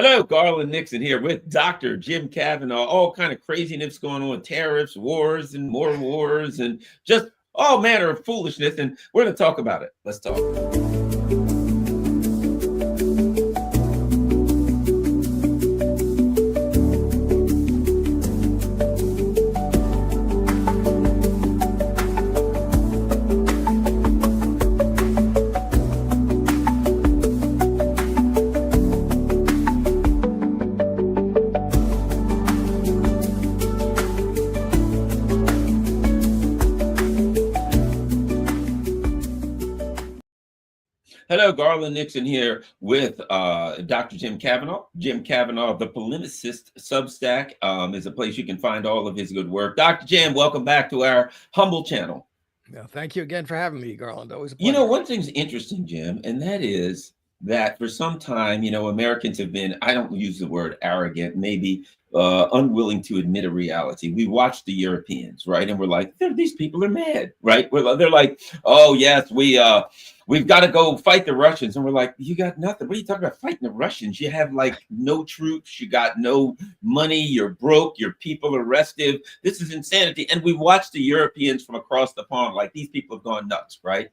Hello, Garland Nixon here with Dr. Jim Kavanagh. All kind of craziness going on, tariffs, wars, and more wars, and just all manner of foolishness. And we're going to talk about it. Let's talk. Hello, Garland Nixon here with Dr. Jim Kavanagh. Jim Kavanagh, the Polemicist Substack is a place you can find all of his good work. Dr. Jim, welcome back to our humble channel. Yeah, thank you again for having me, Garland. Always a pleasure. You know, one thing's interesting, Jim, and that is that for some time, Americans have been, I don't use the word arrogant, maybe unwilling to admit a reality. We watch the Europeans, right? And we're like, these people are mad, right? They're like, oh, yes, we've got to go fight the Russians. And we're like, you got nothing. What are you talking about fighting the Russians? You have like no troops. You got no money. You're broke. Your people are restive. This is insanity. And we watch the Europeans from across the pond like these people have gone nuts, right?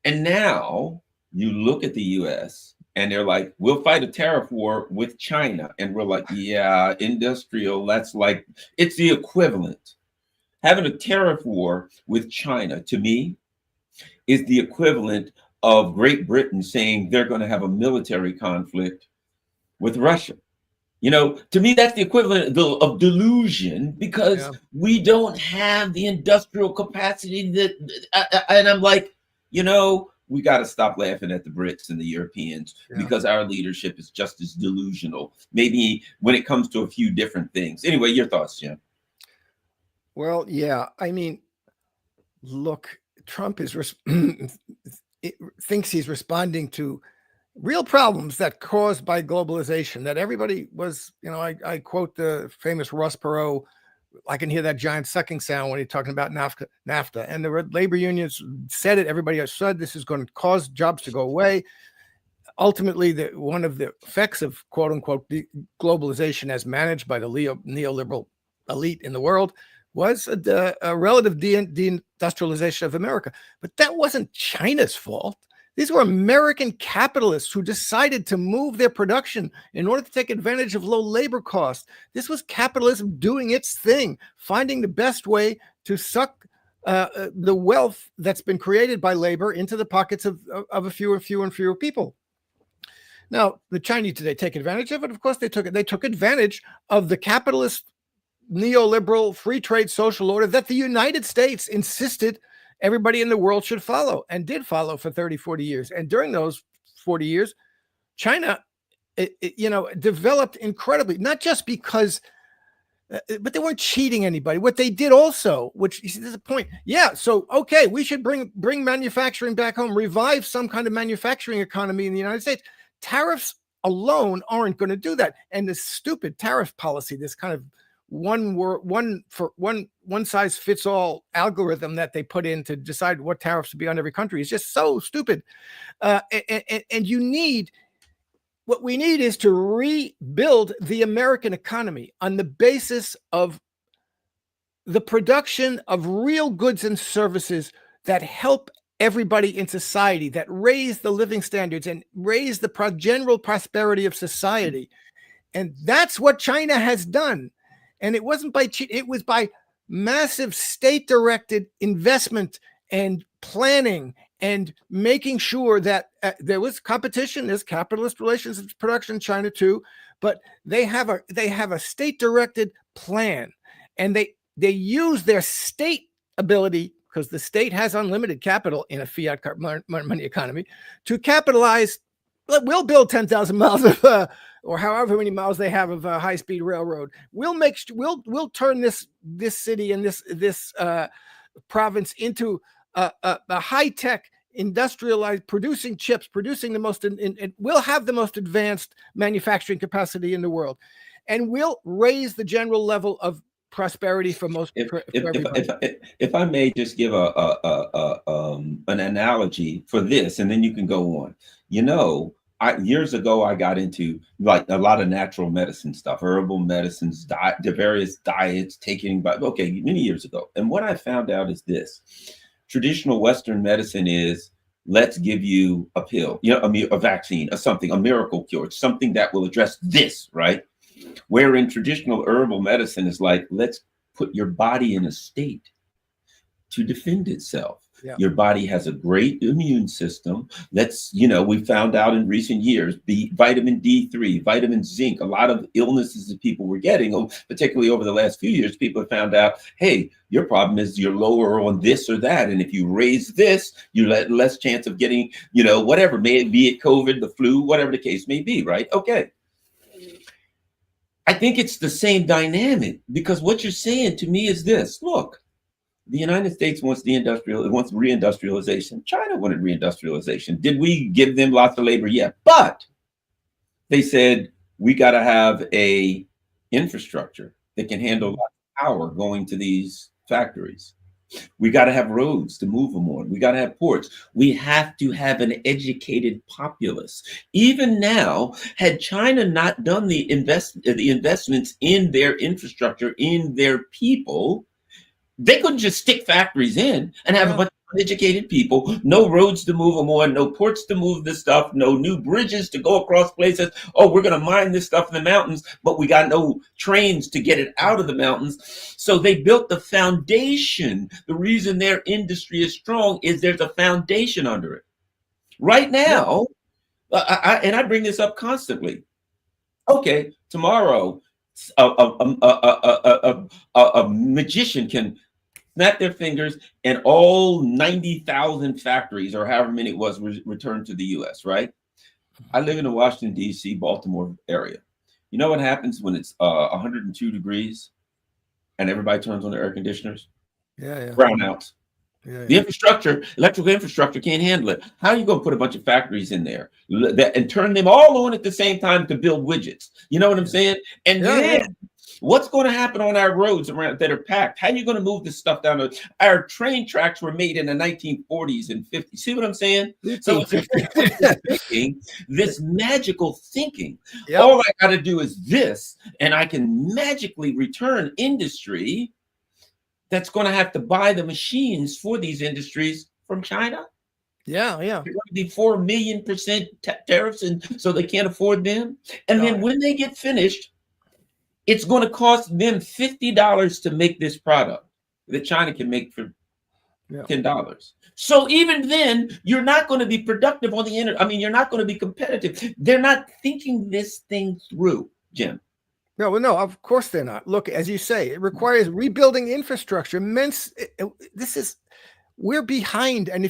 And now you look at the US and they're like, we'll fight a tariff war with China. And we're like, yeah, industrial, that's like, it's the equivalent. Having a tariff war with China, to me, is the equivalent of Great Britain saying they're going to have a military conflict with Russia. To me, that's the equivalent of delusion, because we don't have the industrial capacity and I'm like, we got to stop laughing at the Brits and the Europeans because our leadership is just as delusional, maybe when it comes to a few different things. Anyway, your thoughts, Jim? Well, yeah, I mean, look, Trump thinks he's responding to real problems that caused by globalization, that everybody was, I quote the famous Ross Perot, I can hear that giant sucking sound when he's talking about NAFTA. And the labor unions said it. Everybody has said this is going to cause jobs to go away. Ultimately, one of the effects of quote unquote globalization as managed by the neoliberal elite in the world was a relative deindustrialization of America. But that wasn't China's fault. These were American capitalists who decided to move their production in order to take advantage of low labor costs. This was capitalism doing its thing, finding the best way to suck the wealth that's been created by labor into the pockets of a fewer and fewer people. Now, the Chinese, did they take advantage of it? Of course they took it. They took advantage of the capitalist, neoliberal, free trade social order that the United States insisted everybody in the world should follow, and did follow for 30, 40 years. And during those 40 years, China, developed incredibly, not just because, but they weren't cheating anybody. What they did also, which you see, there's a point. Yeah. So, okay, we should bring manufacturing back home, revive some kind of manufacturing economy in the United States. Tariffs alone aren't going to do that. And this stupid tariff policy, this kind of one size fits all algorithm that they put in to decide what tariffs to be on every country is just so stupid. And what we need is to rebuild the American economy on the basis of the production of real goods and services that help everybody in society, that raise the living standards and raise the general prosperity of society. And that's what China has done. And it wasn't by cheat, it was by massive state-directed investment and planning and making sure that there was competition. There's capitalist relations of production in China too, but they have a state-directed plan, and they use their state ability, because the state has unlimited capital in a fiat money economy, to capitalize. We'll build 10,000 miles of, or however many miles they have of a high-speed railroad. We'll turn this city and this province into a high-tech, industrialized, producing chips, producing the most. We'll have the most advanced manufacturing capacity in the world, and we'll raise the general level of prosperity for most. If I may just give an analogy for this, and then you can go on. Years ago, I got into like a lot of natural medicine stuff, herbal medicines, the various diets, taking, but okay, many years ago. And what I found out is this: traditional Western medicine is, let's give you a pill, a vaccine, a something, a miracle cure, something that will address this, right? Wherein traditional herbal medicine is like, let's put your body in a state to defend itself. Yeah. Your body has a great immune system. We found out in recent years, vitamin D3, vitamin zinc, a lot of illnesses that people were getting, particularly over the last few years, people have found out, hey, your problem is you're lower on this or that. And if you raise this, you let less chance of getting, whatever, be it COVID, the flu, whatever the case may be, right? Okay. I think it's the same dynamic, because what you're saying to me is this: look, the United States wants reindustrialization. China wanted reindustrialization. Did we give them lots of labor? Yeah, but they said we got to have a infrastructure that can handle lots of power going to these factories. We got to have roads to move them on. We got to have ports. We have to have an educated populace. Even now, had China not done the investments in their infrastructure, in their people, they couldn't just stick factories in and have a bunch of uneducated people, no roads to move them on, no ports to move this stuff, no new bridges to go across places. Oh, we're going to mine this stuff in the mountains, but we got no trains to get it out of the mountains. So they built the foundation. The reason their industry is strong is there's a foundation under it. Right now, and I bring this up constantly. Okay, tomorrow, a magician can snap their fingers and all 90,000 factories, or however many it was, returned to the US, right? I live in the Washington, D.C., Baltimore area. You know what happens when it's 102 degrees and everybody turns on their air conditioners? Yeah. Brownouts. The infrastructure, electrical infrastructure, can't handle it. How are you going to put a bunch of factories in there and turn them all on at the same time to build widgets? You know what I'm saying? And then what's going to happen on our roads around that are packed? How are you going to move this stuff down? Our train tracks were made in the 1940s and 50s. See what I'm saying? So it's thinking, this magical thinking. All I got to do is this, and I can magically return industry that's going to have to buy the machines for these industries from China. Yeah. They're going to be 4 million% tariffs, and so they can't afford them. And then when they get finished, it's going to cost them $50 to make this product that China can make for $10. So even then, you're not going to be productive on the internet. I mean, you're not going to be competitive. They're not thinking this thing through, Jim. No, of course they're not. Look, as you say, it requires rebuilding infrastructure. We're behind. And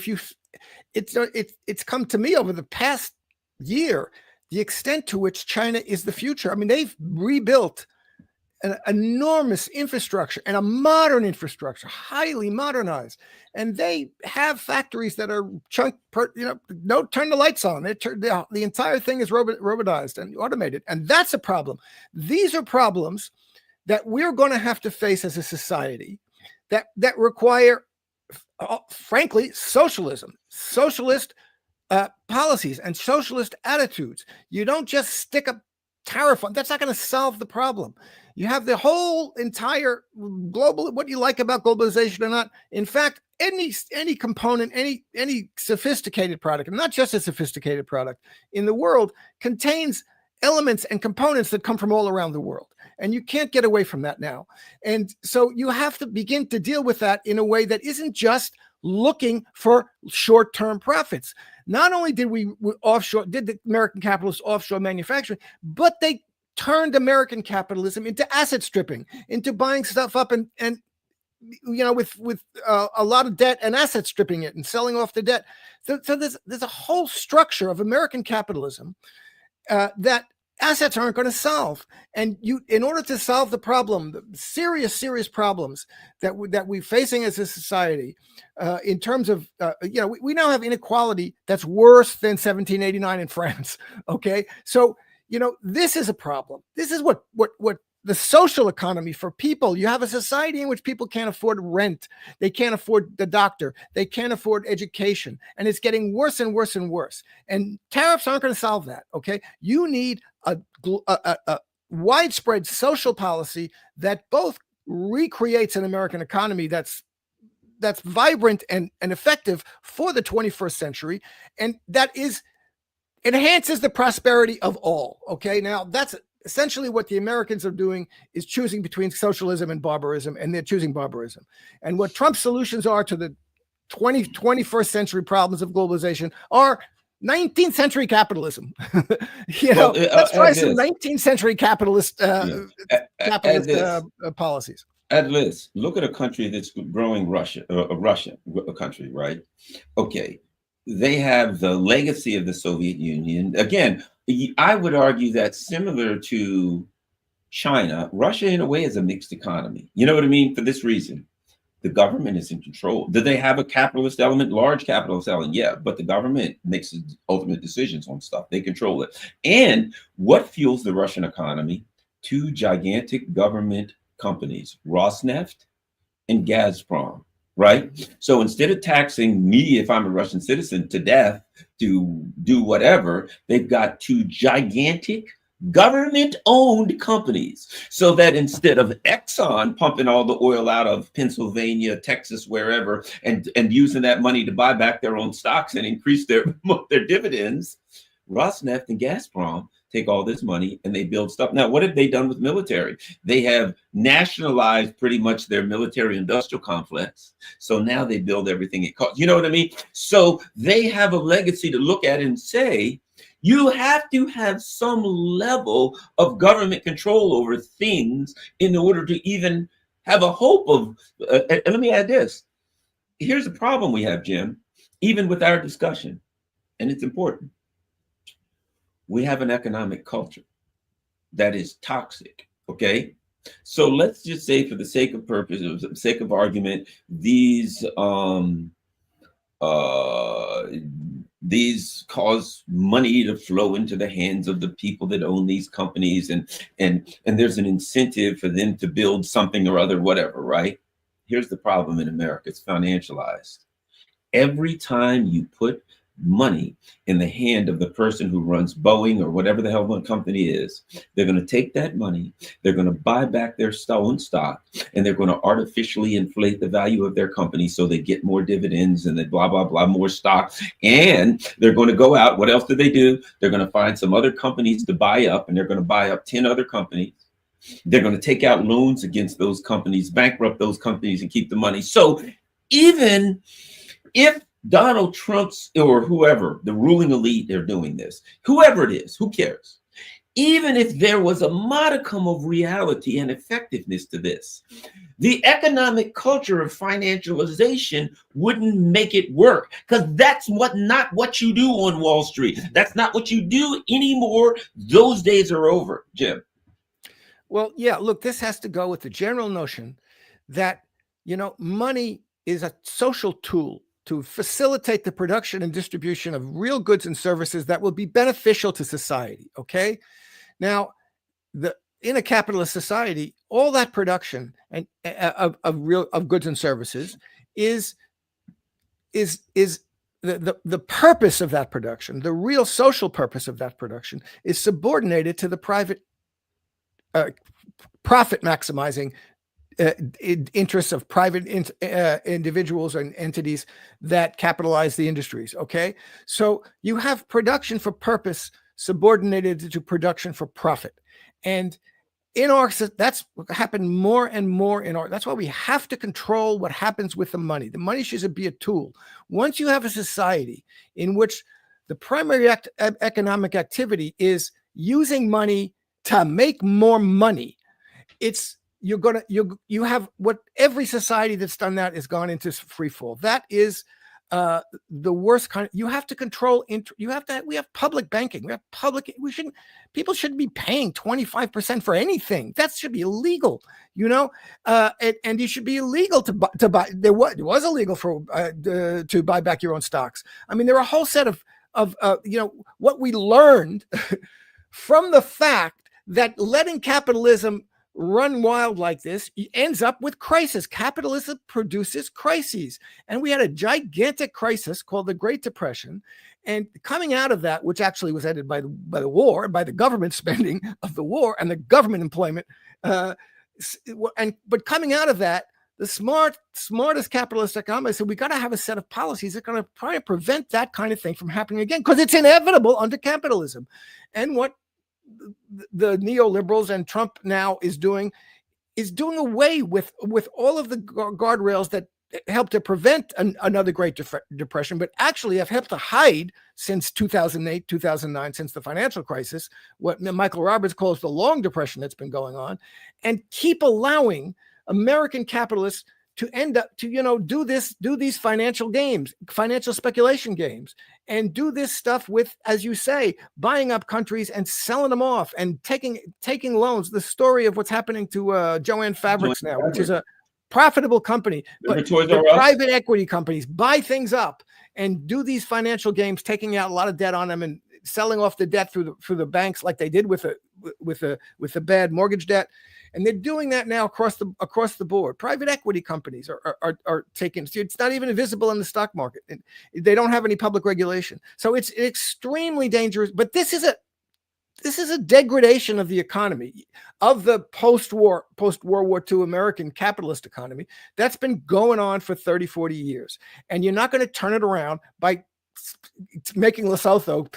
it's come to me over the past year, the extent to which China is the future. I mean, they've rebuilt an enormous infrastructure and a modern infrastructure, highly modernized. And they have factories that are turn the lights on. The entire thing is robotized and automated. And that's a problem. These are problems that we're going to have to face as a society that require, frankly, socialism, socialist policies and socialist attitudes. You don't just stick a tariff on. That's not going to solve the problem. You have the whole entire global, what you like about globalization or not. In fact, any component, any sophisticated product, and not just a sophisticated product in the world, contains elements and components that come from all around the world. And you can't get away from that now. And so you have to begin to deal with that in a way that isn't just looking for short-term profits. Not only did the American capitalists offshore manufacturing, but they turned American capitalism into asset stripping, into buying stuff up and with a lot of debt and asset stripping it and selling off the debt. So there's a whole structure of American capitalism that assets aren't going to solve. And in order to solve the problem, the serious problems that we're facing as a society, in terms of, we now have inequality that's worse than 1789 in France. Okay. So, this is a problem. This is what the social economy for people. You have a society in which people can't afford rent. They can't afford the doctor. They can't afford education. And it's getting worse and worse and worse. And tariffs aren't going to solve that. Okay. You need a widespread social policy that both recreates an American economy that's vibrant and effective for the 21st century, and that enhances the prosperity of all. Okay, now that's essentially what the Americans are doing, is choosing between socialism and barbarism, and they're choosing barbarism. And what Trump's solutions are to the 21st century problems of globalization are 19th century capitalism. Let's try some 19th century capitalist policies. At least look at a country that's growing, Russia, a country, right? Okay, they have the legacy of the Soviet Union. Again, I would argue that similar to China, Russia in a way is a mixed economy. You know what I mean? For this reason, the government is in control. Do they have a capitalist element, large capitalist element? Yeah, but the government makes the ultimate decisions on stuff. They control it. And what fuels the Russian economy? Two gigantic government companies, Rosneft and Gazprom, right? So instead of taxing me, if I'm a Russian citizen, to death to do whatever, they've got two gigantic government-owned companies, so that instead of Exxon pumping all the oil out of Pennsylvania, Texas, wherever, and using that money to buy back their own stocks and increase their dividends, Rosneft and Gazprom take all this money and they build stuff. Now, what have they done with military? They have nationalized pretty much their military industrial complex. So now they build everything it costs. You know what I mean? So they have a legacy to look at and say, you have to have some level of government control over things in order to even have a hope of, and let me add this. Here's the problem we have, Jim, even with our discussion, and it's important. We have an economic culture that is toxic, okay? So let's just say, for the sake of purpose, for the sake of argument, these cause money to flow into the hands of the people that own these companies, and there's an incentive for them to build something or other, whatever, right? Here's the problem in America: it's financialized. Every time you put money in the hand of the person who runs Boeing or whatever the hell the company is, they're going to take that money, they're going to buy back their stolen stock, and they're going to artificially inflate the value of their company so they get more dividends and they blah, blah, blah, more stock. And they're going to go out. What else do? They're going to find some other companies to buy up, and they're going to buy up 10 other companies. They're going to take out loans against those companies, bankrupt those companies, and keep the money. So even if Donald Trump's or whoever, the ruling elite, they're doing this, whoever it is, who cares? Even if there was a modicum of reality and effectiveness to this, the economic culture of financialization wouldn't make it work, because that's not what you do on Wall Street. That's not what you do anymore. Those days are over, Jim. Well, yeah, look, this has to go with the general notion that, money is a social tool to facilitate the production and distribution of real goods and services that will be beneficial to society. Okay. Now, in a capitalist society, all that production and of goods and services is the purpose of that production. The real social purpose of that production is subordinated to the private profit maximizing interests of private individuals and entities that capitalize the industries. Okay. So you have production for purpose subordinated to production for profit. And that's happened more and more that's why we have to control what happens with the money. The money should be a tool. Once you have a society in which the primary economic activity is using money to make more money, you have what every society that's done that has gone into free fall. That is the worst kind. You have to control. We have public banking. People shouldn't be paying 25% for anything. That should be illegal, and you should be illegal to buy. It was illegal to buy back your own stocks. I mean, there are a whole set of what we learned from the fact that letting capitalism run wild like this ends up with crisis. Capitalism produces crises. And we had a gigantic crisis called the Great Depression. And coming out of that, which actually was ended by the war, by the government spending of the war and the government employment, but coming out of that, the smartest capitalist economists said we got to have a set of policies that are going to try to prevent that kind of thing from happening again, because it's inevitable under capitalism. And what the neoliberals and Trump now is doing away with all of the guardrails that helped to prevent another Great Depression, but actually have helped to hide since 2008, 2009, since the financial crisis, what Michael Roberts calls the long depression that's been going on, and keep allowing American capitalists to end up to, do these financial games, financial speculation games, and do this stuff with, as you say, buying up countries and selling them off and taking loans. The story of what's happening to Joanne Fabrics now, which is a profitable company, but private equity companies buy things up and do these financial games, taking out a lot of debt on them and selling off the debt through the banks, like they did with the bad mortgage debt. And they're doing that now across the board. Private equity companies are taking. It's not even visible in the stock market. They don't have any public regulation, so it's extremely dangerous. But this is a degradation of the economy, of the post-World War II American capitalist economy that's been going on for 30, 40 years. And you're not going to turn it around by making Lesotho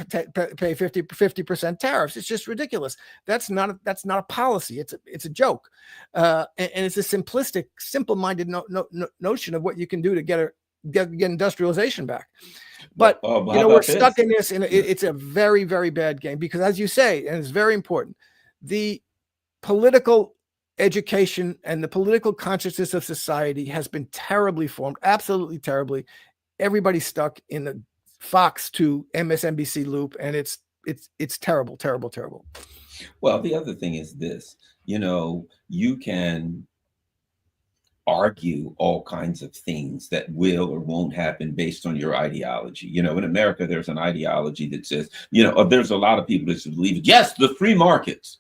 pay 50% tariffs. It's just ridiculous. That's not a policy. It's a joke, and it's a simplistic, simple-minded notion of what you can do to get industrialization back. But we're stuck in this, and it's a very, very bad game, because, as you say, and it's very important, the political education and the political consciousness of society has been terribly formed, absolutely terribly. Everybody's stuck in the Fox to MSNBC loop, and it's terrible, terrible, terrible. Well, the other thing is this, you can argue all kinds of things that will or won't happen based on your ideology. In America, there's an ideology that says, there's a lot of people that believe, yes, the free markets.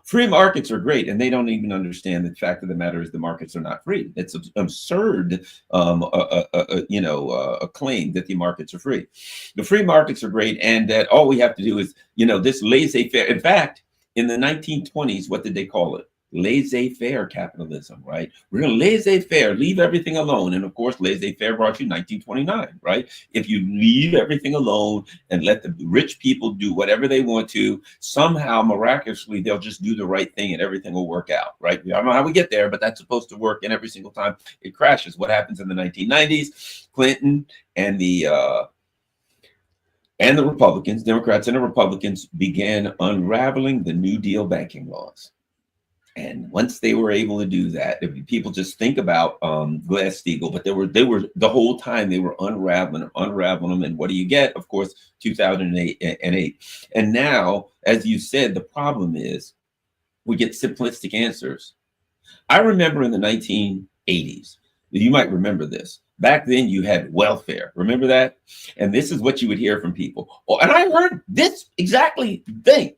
Free markets are great, and they don't even understand the fact of the matter is the markets are not free. It's an absurd, a claim that the markets are free. The free markets are great, and that all we have to do is, this laissez-faire. In fact, in the 1920s, what did they call it? Laissez-faire capitalism, right? We're going to laissez-faire, leave everything alone. And of course, laissez-faire brought you 1929, right? If you leave everything alone and let the rich people do whatever they want to, somehow miraculously, they'll just do the right thing and everything will work out, right? I don't know how we get there, but that's supposed to work. And every single time it crashes. What happens in the 1990s? Clinton and the Republicans, Democrats and the Republicans, began unraveling the New Deal banking laws. And once they were able to do that, people just think about Glass-Steagall, but they were the whole time they were unraveling them. And what do you get? Of course, 2008. And now, as you said, the problem is we get simplistic answers. I remember in the 1980s, you might remember this. Back then, you had welfare. Remember that? And this is what you would hear from people. Oh, and I heard this exactly thing.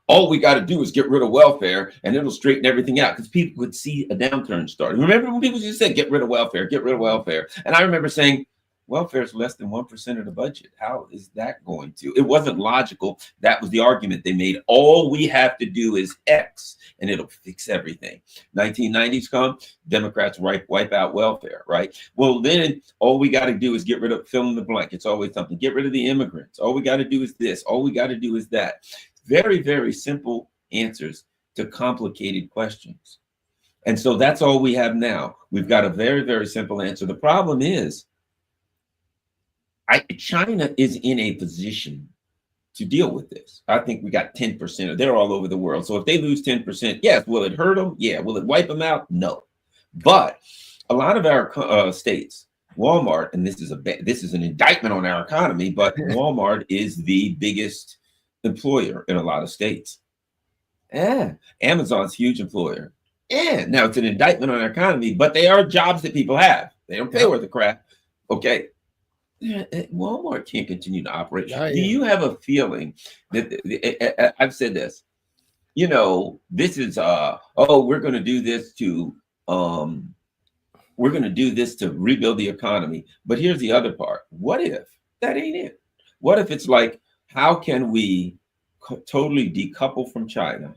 All we got to do is get rid of welfare and it'll straighten everything out, because people could see a downturn starting. Remember when people just said, get rid of welfare, get rid of welfare. And I remember saying, welfare is less than 1% of the budget. How is that going to? It wasn't logical. That was the argument they made. All we have to do is X and it'll fix everything. 1990s come, Democrats wipe out welfare, right? Well, then all we got to do is get rid of fill in the blank. It's always something. Get rid of the immigrants. All we got to do is this. All we got to do is that. Very, very simple answers to complicated questions. And so that's all we have now. We've got a very, very simple answer. The problem is, China is in a position to deal with this. I think we got 10%. They're all over the world. So if they lose 10%, yes. Will it hurt them? Yeah. Will it wipe them out? No. But a lot of our states, Walmart, and this is an indictment on our economy, but Walmart is the biggest employer in a lot of states. Amazon's huge employer. Now it's an indictment on our economy, but they are jobs that people have. They don't pay worth of crap. Okay. Walmart can't continue to operate. Do you have a feeling that I've said this? you know, this is oh, we're going to do this to we're going to do this to rebuild the economy. But here's the other part. What if that ain't it? What if it's like, how can we totally decouple from China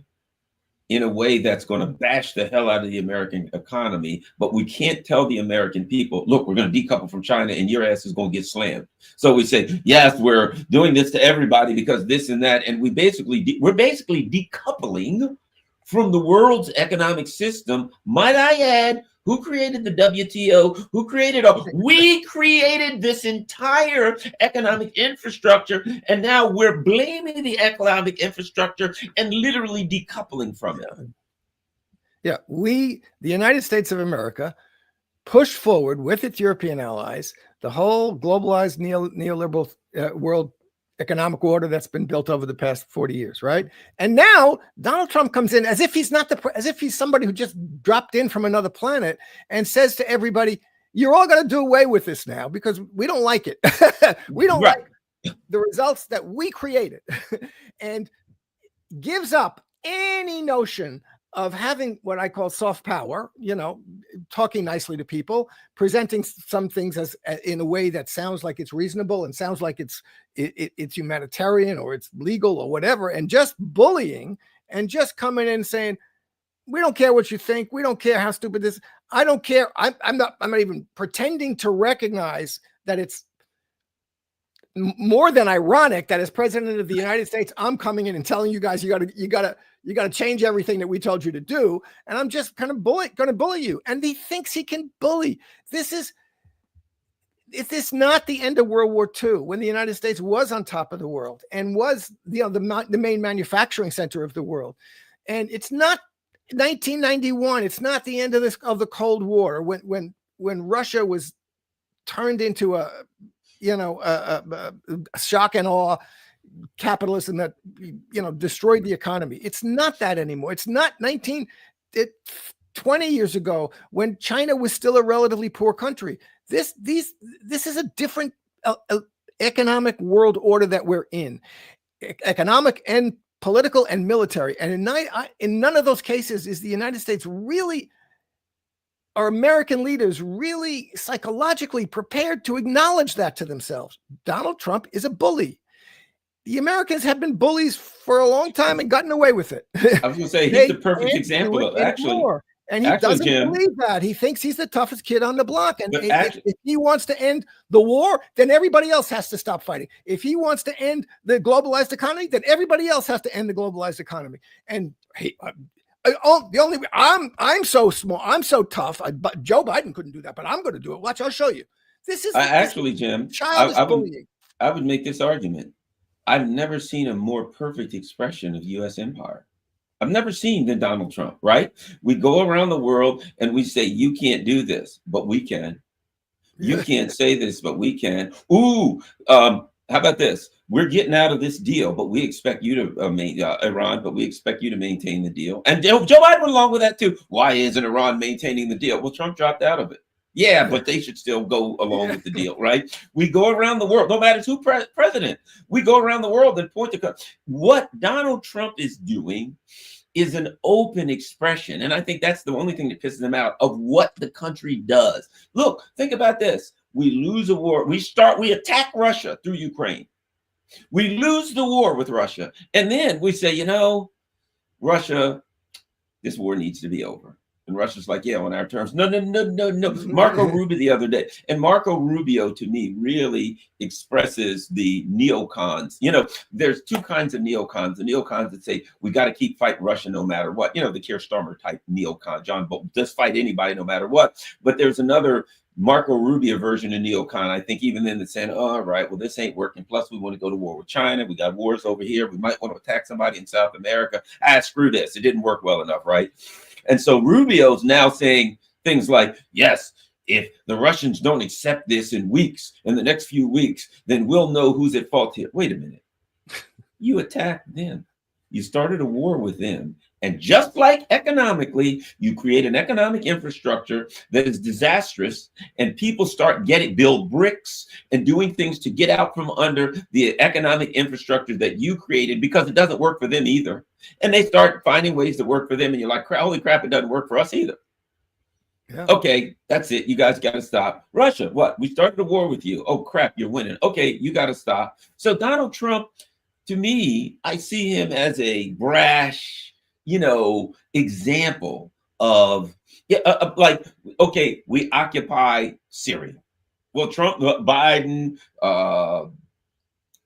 in a way that's going to bash the hell out of the American economy, but we can't tell the American people, look, we're going to decouple from China and your ass is going to get slammed. So we say, yes, we're doing this to everybody because this and that, and we're basically decoupling from the world's economic system. Might I add, who created the WTO? Who created we created this entire economic infrastructure, and now we're blaming the economic infrastructure and literally decoupling from it. Yeah, the United States of America, pushed forward with its European allies the whole globalized neoliberal world economic order that's been built over the past 40 years, right? And now Donald Trump comes in as if he's not as if he's somebody who just dropped in from another planet and says to everybody, you're all going to do away with this now because we don't like it. We don't like the results that we created, and gives up any notion of having what I call soft power, you know, talking nicely to people, presenting some things as in a way that sounds like it's reasonable and sounds like it's humanitarian or it's legal or whatever, and just bullying and just coming in and saying, we don't care what you think. We don't care how stupid this. I don't care. I'm not even pretending to recognize that it's more than ironic that as president of the United States, I'm coming in and telling you guys, you gotta change everything that we told you to do. And I'm just kind of going to bully you. And he thinks he can bully. Is this not the end of World War II, when the United States was on top of the world and was, you know, the main manufacturing center of the world? And it's not 1991. It's not the end of the Cold War, when Russia was turned into a shock and awe capitalism that, you know, destroyed the economy. It's not that anymore. It's not 20 years ago, when China was still a relatively poor country. This is a different economic world order that we're in, economic and political and military. And in none of those cases is the United States really, are American leaders really psychologically prepared to acknowledge that to themselves. Donald Trump is a bully. The Americans have been bullies for a long time and gotten away with it. I was going to say, he's the perfect example of actually. And he doesn't believe that. He thinks he's the toughest kid on the block. And if he wants to end the war, then everybody else has to stop fighting. If he wants to end the globalized economy, then everybody else has to end the globalized economy. And I'm so small, I'm so tough. But Joe Biden couldn't do that, but I'm going to do it. Watch, I'll show you. This is Jim, childish bullying. I would make this argument. I've never seen a more perfect expression of U.S. empire. I've never seen than Donald Trump, right? We go around the world and we say, you can't do this, but we can. You can't say this, but we can. Ooh, how about this? We're getting out of this deal, but we expect you to, Iran, but we expect you to maintain the deal. And Joe Biden went along with that too. Why isn't Iran maintaining the deal? Well, Trump dropped out of it. Yeah, but they should still go along with the deal, right? We go around the world, no matter who president. We go around the world and point to what Donald Trump is doing is an open expression. And I think that's the only thing that pisses them out of what the country does. Look, think about this. We lose a war. We attack Russia through Ukraine. We lose the war with Russia. And then we say, you know, Russia, this war needs to be over. And Russia's like, yeah, on our terms. No. Marco Rubio the other day. And Marco Rubio, to me, really expresses the neocons. You know, there's two kinds of neocons. The neocons that say, we got to keep fighting Russia no matter what. You know, the Keir Starmer type neocon. John Bolton, just fight anybody no matter what. But there's another Marco Rubio version of neocon, I think, even then, that's saying, oh, all right, well, this ain't working. Plus, we want to go to war with China. We got wars over here. We might want to attack somebody in South America. Screw this. It didn't work well enough, right? And so Rubio's now saying things like, yes, if the Russians don't accept this in the next few weeks, then we'll know who's at fault here. Wait a minute. You attacked them. You started a war with them. And just like economically, you create an economic infrastructure that is disastrous, and people start build bricks and doing things to get out from under the economic infrastructure that you created, because it doesn't work for them either. And they start finding ways to work for them, and you're like, holy crap, it doesn't work for us either. Yeah. Okay, that's it. You guys got to stop. Russia, what? We started a war with you. Oh, crap, you're winning. Okay, you got to stop. So Donald Trump, to me, I see him as a brash, example of, like, okay, we occupy Syria. Well, Trump, Biden,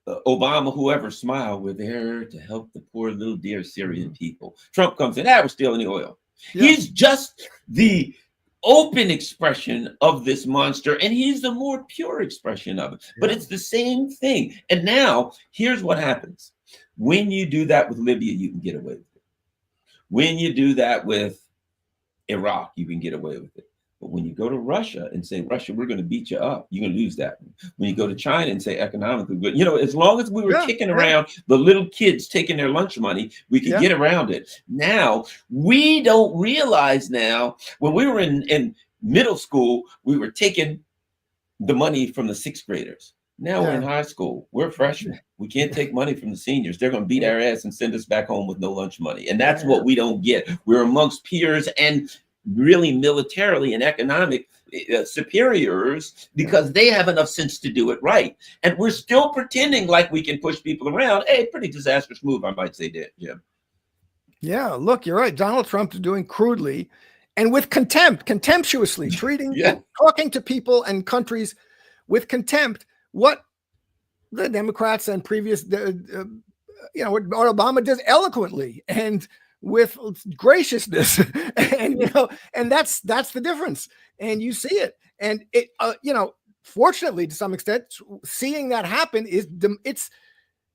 Obama, whoever, smile. We're there to help the poor little dear Syrian people. Trump comes in, we're stealing the oil. Yeah. He's just the open expression of this monster, and he's the more pure expression of it. Yeah. But it's the same thing. And now, here's what happens. When you do that with Libya, you can get away with it. When you do that with Iraq, you can get away with it. But when you go to Russia and say, Russia, we're going to beat you up, you're going to lose that. When you go to China and say economically good, as long as we were kicking around the little kids taking their lunch money, we could get around it. Now, we don't realize now, when we were in middle school, we were taking the money from the sixth graders. Now we're in high school. We're freshmen. We can't take money from the seniors. They're going to beat our ass and send us back home with no lunch money. And that's what we don't get. We're amongst peers and really militarily and economic superiors, because they have enough sense to do it right. And we're still pretending like we can push people around. Hey, pretty disastrous move, I might say, Jim. Yeah, look, you're right. Donald Trump is doing crudely and with contempt, contemptuously treating, talking to people and countries with contempt, what the Democrats and previous, what Obama does eloquently and with graciousness, and that's the difference. And you see it, and it, fortunately, to some extent, seeing that happen it's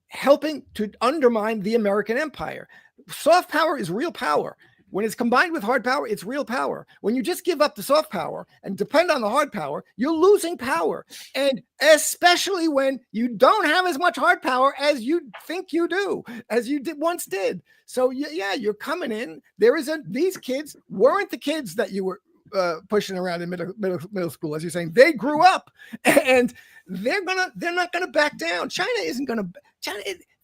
helping to undermine the American empire. Soft power is real power. When it's combined with hard power, it's real power. When you just give up the soft power and depend on the hard power, you're losing power. And especially when you don't have as much hard power as you think you do, as you once did. So you're coming in. These kids weren't the kids that you were pushing around in middle school, as you're saying. They grew up, and they're not gonna back down. China isn't gonna.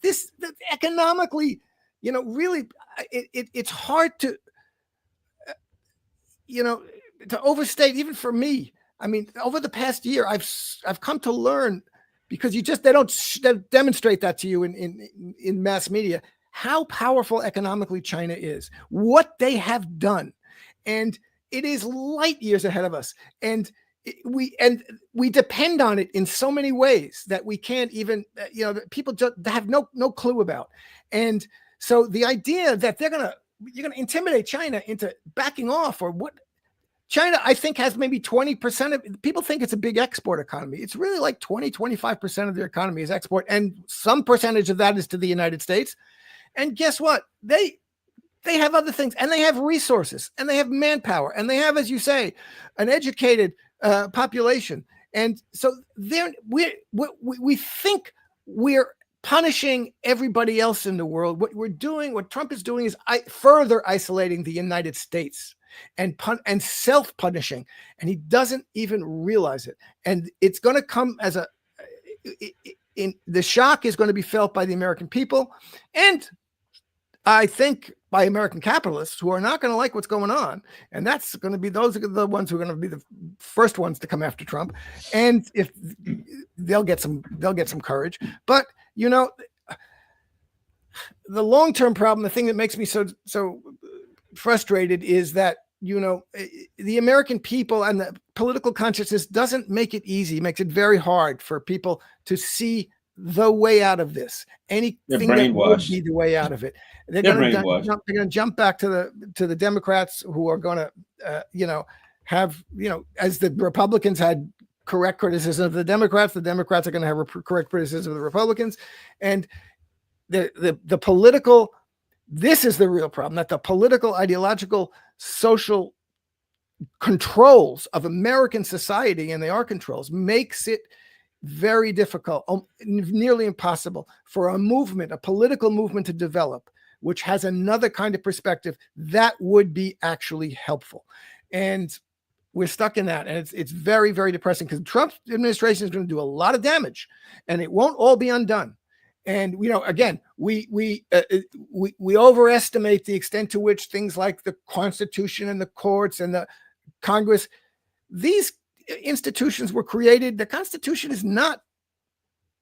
This economically. Really, it's hard to, to overstate, even for me. I mean, over the past year, I've come to learn, because they don't demonstrate that to you in mass media, how powerful economically China is, what they have done, and it is light years ahead of us, and we depend on it in so many ways that we can't even, people just have no clue about, and. So the idea that you're going to intimidate China into backing off, or what? China, I think, has maybe 20% of people think it's a big export economy. It's really like 25% of their economy is export. And some percentage of that is to the United States. And guess what? They have other things, and they have resources, and they have manpower, and they have, as you say, an educated population. And so we think we're punishing everybody else in the world. What we're doing, what Trump is doing, is further isolating the United States and self-punishing, and he doesn't even realize it. And it's going to come as the shock is going to be felt by the American people, and I think by American capitalists, who are not going to like what's going on. And that's going to be, those are the ones who are going to be the first ones to come after Trump. And if they'll get some courage, but the long-term problem, the thing that makes me so frustrated is that, the American people and the political consciousness doesn't make it easy. It makes it very hard for people to see the way out of this. Anything that would be the way out of it. They're going to jump back to the Democrats, who are going to, have, as the Republicans had correct criticism of the Democrats are going to have correct criticism of the Republicans. And the political, this is the real problem, that the political, ideological, social controls of American society, and they are controls, makes it very difficult, nearly impossible for a political movement to develop which has another kind of perspective, that would be actually helpful. And we're stuck in that, and it's very, very depressing, because Trump's administration is going to do a lot of damage, and it won't all be undone. And again, we overestimate the extent to which things like the Constitution and the courts and the Congress, these institutions were created. The Constitution is not,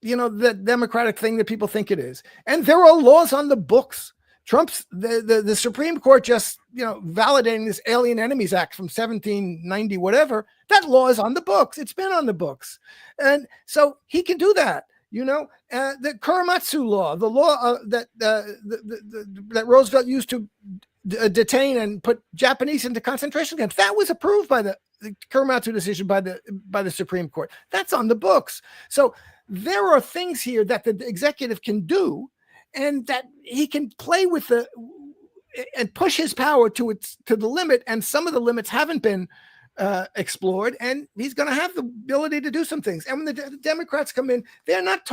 the democratic thing that people think it is, and there are laws on the books. The Supreme Court just, validating this Alien Enemies Act from 1790, whatever, that law is on the books. It's been on the books. And so he can do that. The Korematsu law, the law that Roosevelt used to detain and put Japanese into concentration camps, that was approved by the Korematsu decision by the Supreme Court. That's on the books. So there are things here that the executive can do, and that he can play with and push his power to the limit. And some of the limits haven't been explored, and he's going to have the ability to do some things. And when the Democrats come in, they're not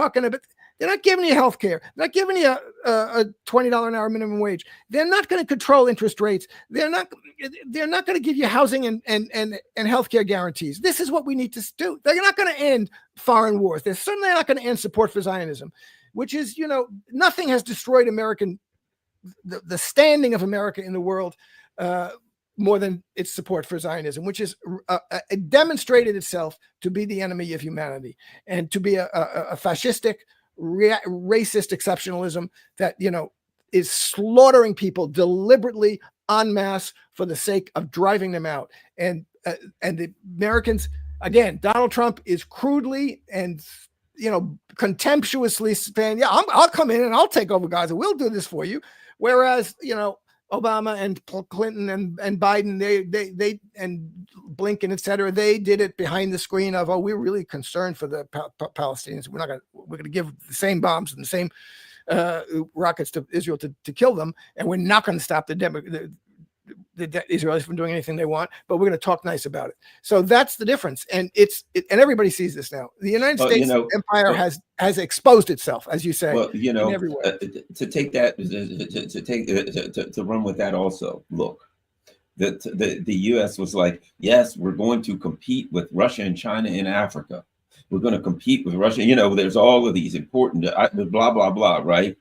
giving you health care. They're not giving you a $20 an hour minimum wage. They're not going to control interest rates. They're not going to give you housing and health care guarantees. This is what we need to do. They're not going to end foreign wars. They're certainly not going to end support for Zionism, which is, nothing has destroyed the standing of America in the world more than its support for Zionism, which is demonstrated itself to be the enemy of humanity, and to be a fascistic, racist exceptionalism that, is slaughtering people deliberately en masse for the sake of driving them out. And the Americans, again, Donald Trump is crudely and contemptuously saying, yeah, I'll come in and I'll take over Gaza. We'll do this for you. Whereas, Obama and Clinton and Biden, they and Blinken, et cetera, they did it behind the screen of, we're really concerned for the Palestinians. We're going to give the same bombs and the same rockets to Israel to kill them. And we're not going to stop the Israelis from doing anything they want, but we're going to talk nice about it. So that's the difference. And and everybody sees this now. The United States empire has exposed itself, as you say, in every way. To take that, to run with that also, look, the U.S. was like, yes, we're going to compete with Russia and China in Africa. We're going to compete with Russia. There's all of these important blah, blah, blah, right?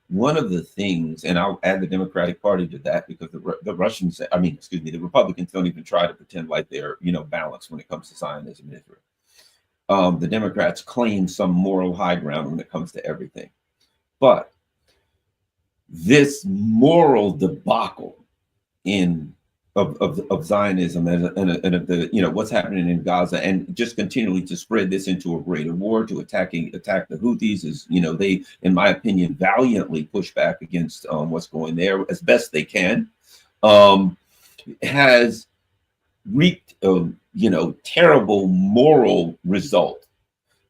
One of the things, and I'll add the Democratic Party to that, because the Republicans don't even try to pretend like they're, balanced when it comes to Zionism in Israel. The Democrats claim some moral high ground when it comes to everything. But this moral debacle of Zionism and of the what's happening in Gaza, and just continually to spread this into a greater war, to attack the Houthis, is they, in my opinion, valiantly push back against what's going there as best they can, has reaped terrible moral result.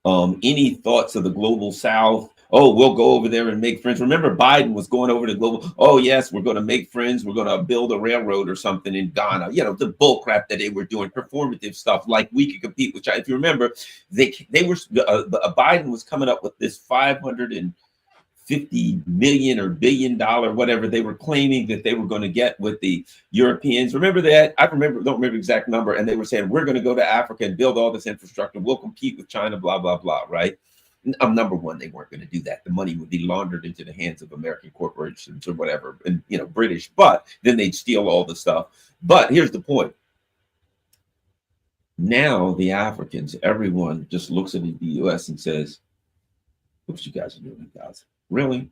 Any thoughts of the global South? Oh, we'll go over there and make friends. Remember, Biden was going over to global. Oh, yes, we're going to make friends. We're going to build a railroad or something in Ghana. The bull crap that they were doing, performative stuff, like we could compete with China. If you remember, Biden was coming up with this $550 million or $1 billion, whatever they were claiming that they were going to get with the Europeans. Remember that? Don't remember the exact number. And they were saying, we're going to go to Africa and build all this infrastructure. We'll compete with China, blah, blah, blah, right? Number one, they weren't going to do that. The money would be laundered into the hands of American corporations or whatever, and British, but then they'd steal all the stuff. But here's the point. Now the Africans, everyone just looks at the US and says, what you guys are doing in Gaza? Really?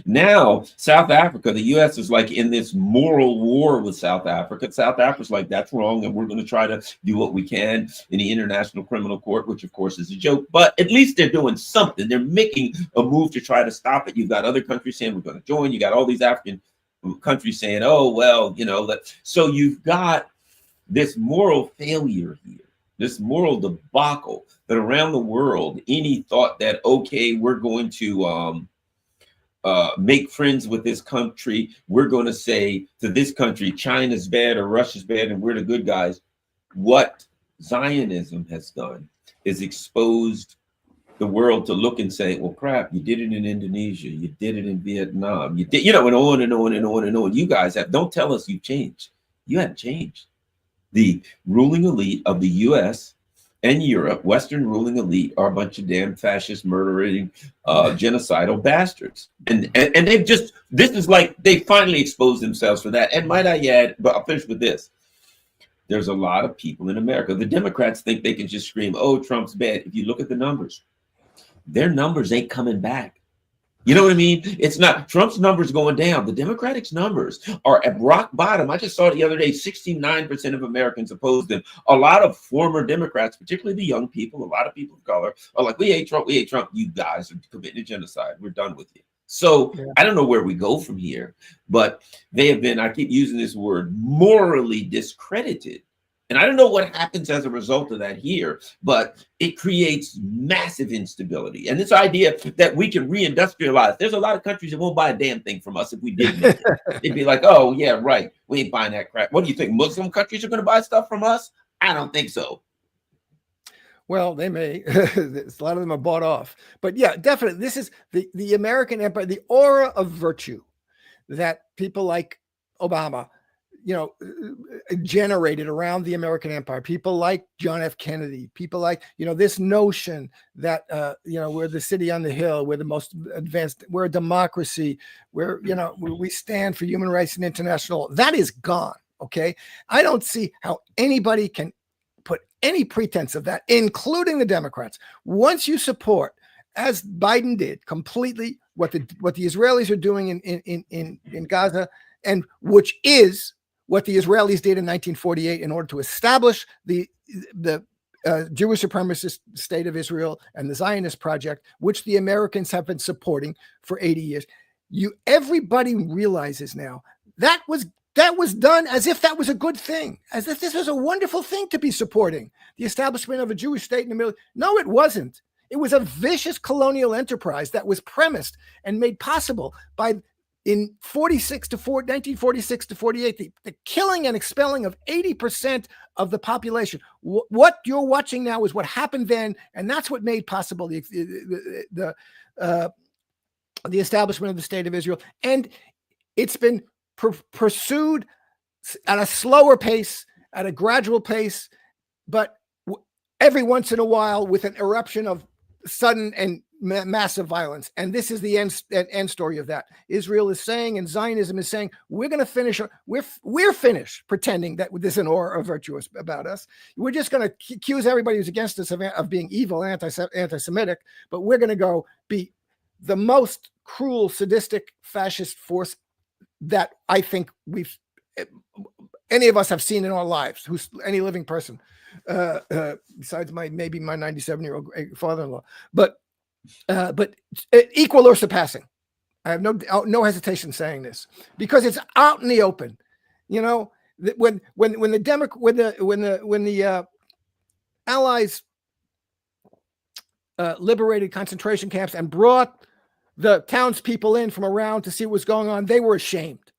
Now, South Africa, the US is like in this moral war with South Africa. South Africa's like, that's wrong, and we're going to try to do what we can in the International Criminal Court, which of course is a joke, but at least they're doing something. They're making a move to try to stop it. You've got other countries saying we're going to join. You got all these African countries saying, oh, well, so you've got this moral failure here, this moral debacle, that around the world, any thought that, okay, we're going to make friends with this country, we're going to say to this country, China's bad or Russia's bad and we're the good guys. What Zionism has done is exposed the world to look and say, well, crap, you did it in Indonesia, you did it in Vietnam, you did, you know, and on and on and on and on. You guys have, don't tell us you've changed. You haven't changed. The ruling elite of the US and Europe, Western ruling elite, are a bunch of damn fascist, murdering, genocidal bastards. And they've just, this is like, they finally exposed themselves for that. And might I add, but I'll finish with this. There's a lot of people in America. The Democrats think they can just scream, oh, Trump's bad. If you look at the numbers, their numbers ain't coming back. You know what I mean? It's not Trump's numbers going down. The Democratic's numbers are at rock bottom. I just saw it the other day, 69% of Americans oppose them. A lot of former Democrats, particularly the young people, a lot of people of color, are like, we hate Trump, we hate Trump. You guys are committing genocide. We're done with you. So I don't know where we go from here, but they have been, I keep using this word, morally discredited. And I don't know what happens as a result of that here, but it creates massive instability. And this idea that we can reindustrialize, there's a lot of countries that won't buy a damn thing from us if we did make it. They'd be like, oh, yeah, right. We ain't buying that crap. What do you think? Muslim countries are going to buy stuff from us? I don't think so. Well, they may. A lot of them are bought off. But yeah, definitely. This is the American empire, the aura of virtue that people like Obama, you know, generated around the American empire. People like John F. Kennedy, people like, you know, this notion that, you know, we're the city on the hill, we're the most advanced, we're a democracy, we're, you know, we stand for human rights and international. That is gone. Okay. I don't see how anybody can put any pretense of that, including the Democrats. Once you support, as Biden did, completely what the Israelis are doing in Gaza, and which is what the Israelis did in 1948 in order to establish the Jewish supremacist state of Israel and the Zionist project, which the Americans have been supporting for 80 years. Everybody realizes now that was done as if that was a good thing, as if this was a wonderful thing to be supporting the establishment of a Jewish state in the middle. No, it wasn't. It was a vicious colonial enterprise that was premised and made possible by, in 1946 to 48, the killing and expelling of 80% of the population. What you're watching now is what happened then, and that's what made possible the establishment of the state of Israel. And it's been pursued at a slower pace, at a gradual pace, but every once in a while with an eruption of sudden and massive violence. And this is the end story of that. Israel is saying, and Zionism is saying, we're going to finish. We're finished pretending that there's an aura of virtue about us. We're just going to accuse everybody who's against us of being evil, anti-Semitic, but we're going to go be the most cruel, sadistic, fascist force that I think any of us have seen in our lives, any living person, besides maybe my 97-year-old father-in-law, but equal or surpassing. I have no hesitation saying this because it's out in the open. You know, when the Allies liberated concentration camps and brought the townspeople in from around to see what was going on, they were ashamed.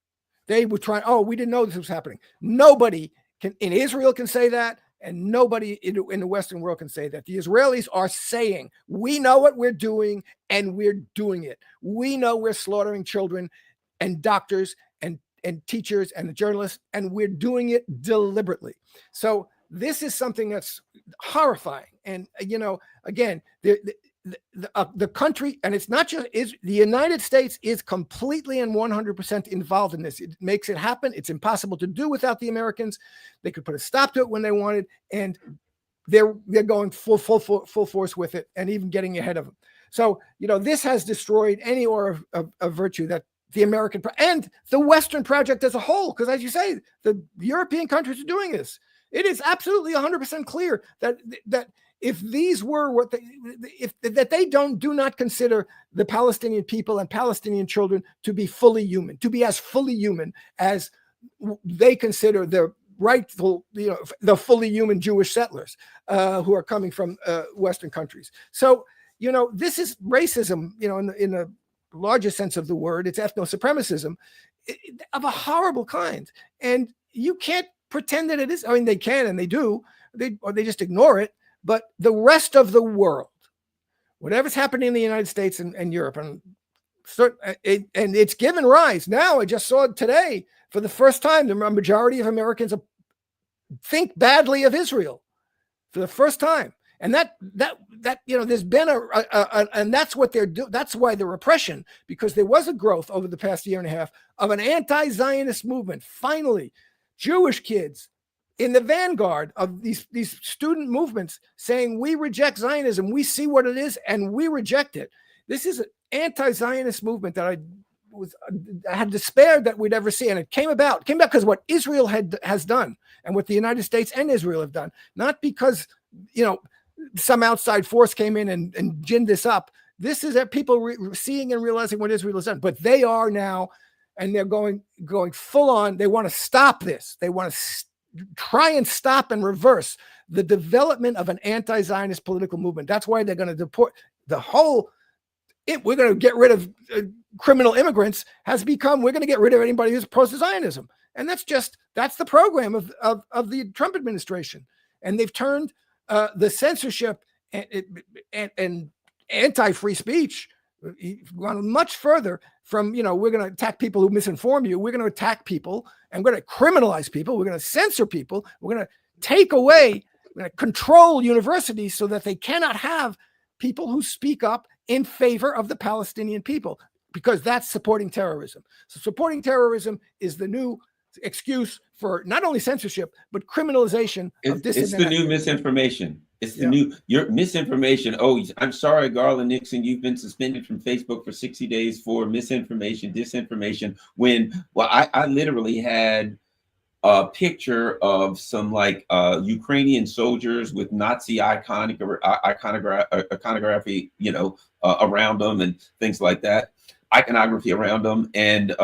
They were trying, we didn't know this was happening. Nobody in Israel can say that, and nobody in the Western world can say that. The Israelis are saying, we know what we're doing, and we're doing it. We know we're slaughtering children and doctors and teachers and journalists, and we're doing it deliberately. So this is something that's horrifying. And, you know, again, the country, and it's not just the United States, is completely and 100% involved in this. It makes it happen. It's impossible to do without the Americans. They could put a stop to it when they wanted, and they're going full force with it, and even getting ahead of them. So, you know, this has destroyed any aura of virtue that the American and the Western project as a whole, because as you say, the European countries are doing this. It is absolutely 100% clear that if these were what they do not consider the Palestinian people and Palestinian children to be fully human, to be as fully human as they consider the rightful, you know, the fully human Jewish settlers who are coming from Western countries. So, you know, this is racism, you know, in the largest sense of the word. It's ethno-supremacism of a horrible kind. And you can't pretend that it is. I mean, they can, and they do. They just ignore it. But the rest of the world whatever's happening in the United States and Europe, and it's given rise. Now, I just saw it today, for the first time, the majority of Americans think badly of Israel for the first time. And that there's been and that's what they're doing. That's why the repression, because there was a growth over the past year and a half of an anti-Zionist movement. Finally, Jewish kids in the vanguard of these student movements saying, we reject Zionism, we see what it is, and we reject it. This is an anti-Zionist movement that I had despaired that we'd ever see, and it came about because what Israel has done, and what the United States and Israel have done, not because some outside force came in and ginned this up. This is that people seeing and realizing what Israel has done, but they are now, and they're going full on. They want to stop this. They want to try and stop and reverse the development of an anti-Zionist political movement. That's why they're going to deport the whole. We're going to get rid of criminal immigrants has become, we're going to get rid of anybody who's pro-Zionism. And that's the program of the Trump administration. And they've turned the censorship and anti-free speech gone much further from, we're going to attack people who misinform you. We're going to attack people, and we're going to criminalize people. We're going to censor people. We're going to take away, we're going to control universities so that they cannot have people who speak up in favor of the Palestinian people, because that's supporting terrorism. So supporting terrorism is the new excuse for not only censorship, but criminalization of disinformation. It's the new misinformation. It's the new misinformation. Oh, I'm sorry, Garland Nixon, you've been suspended from Facebook for 60 days for misinformation, disinformation. I literally had a picture of some Ukrainian soldiers with Nazi iconography, around them and things like that, iconography around them. And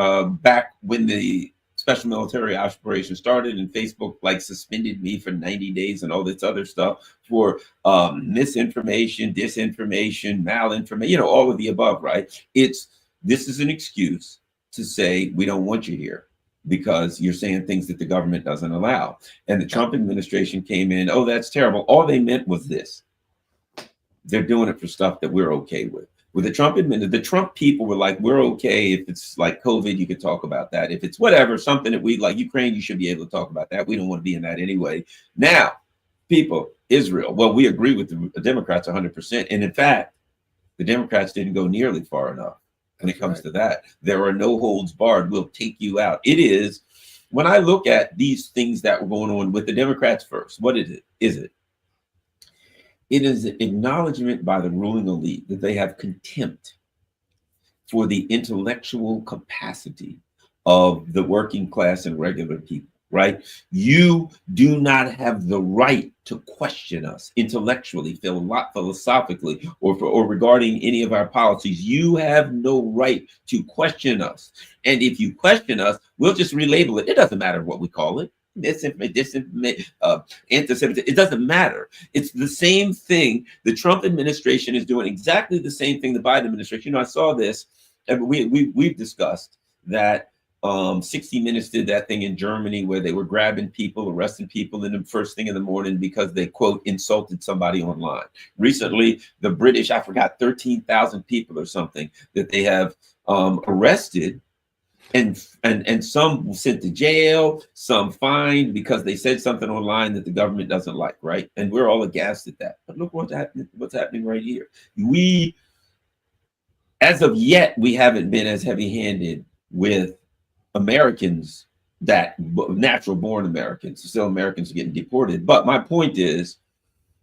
back when the special military operation started, and Facebook suspended me for 90 days and all this other stuff for misinformation, disinformation, malinformation, all of the above, right? This is an excuse to say we don't want you here, because you're saying things that the government doesn't allow. And the Trump administration came in, oh, that's terrible. All they meant was this. They're doing it for stuff that we're okay with. With the Trump people were like, we're okay if it's like COVID, you could talk about that. If it's whatever, something that we like Ukraine, you should be able to talk about that. We don't want to be in that anyway. Now, people, Israel, well, we agree with the Democrats 100%. And in fact, the Democrats didn't go nearly far enough. When it comes to that, there are no holds barred. We'll take you out. It is, when I look at these things that were going on with the Democrats first, what is it? It is an acknowledgement by the ruling elite that they have contempt for the intellectual capacity of the working class and regular people, right? You do not have the right to question us intellectually, philosophically, or regarding any of our policies. You have no right to question us. And if you question us, we'll just relabel it. It doesn't matter what we call it. Anti-Semitism, it doesn't matter. It's the same thing. The Trump administration is doing exactly the same thing the Biden administration. I saw this, and we've discussed that 60 Minutes did that thing in Germany where they were grabbing people, arresting people in the first thing in the morning because they, quote, insulted somebody online. Recently, the British, I forgot, 13,000 people or something that they have arrested, and some sent to jail, some fined because they said something online that the government doesn't like, right? And we're all aghast at that. But look what's happening right here. As of yet, we haven't been as heavy-handed with Americans, that natural born Americans. Still, Americans are getting deported. But my point is,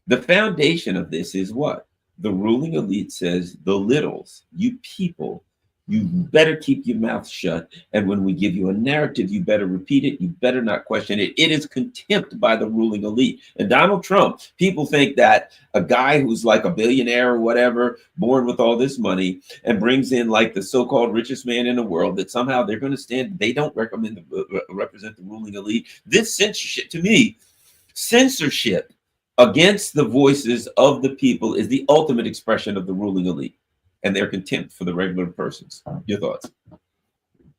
the foundation of this is what? The ruling elite says, the littles, you people, you better keep your mouth shut. And when we give you a narrative, you better repeat it. You better not question it. It is contempt by the ruling elite. And Donald Trump, people think that a guy who's like a billionaire or whatever, born with all this money, and brings in like the so-called richest man in the world, that somehow they're going to stand, they don't represent the ruling elite. This censorship, to me, censorship against the voices of the people is the ultimate expression of the ruling elite and their contempt for the regular persons. Your thoughts?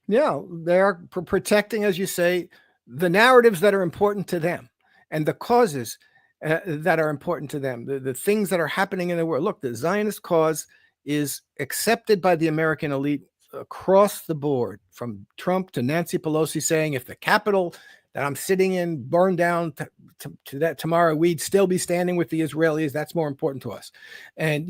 Yeah, they're protecting, as you say, the narratives that are important to them and the causes. that are important to them, the things that are happening in the world. Look, the Zionist cause is accepted by the American elite across the board, from Trump to Nancy Pelosi saying, if the Capitol that I'm sitting in burned down to that tomorrow, we'd still be standing with the Israelis. That's more important to us. And,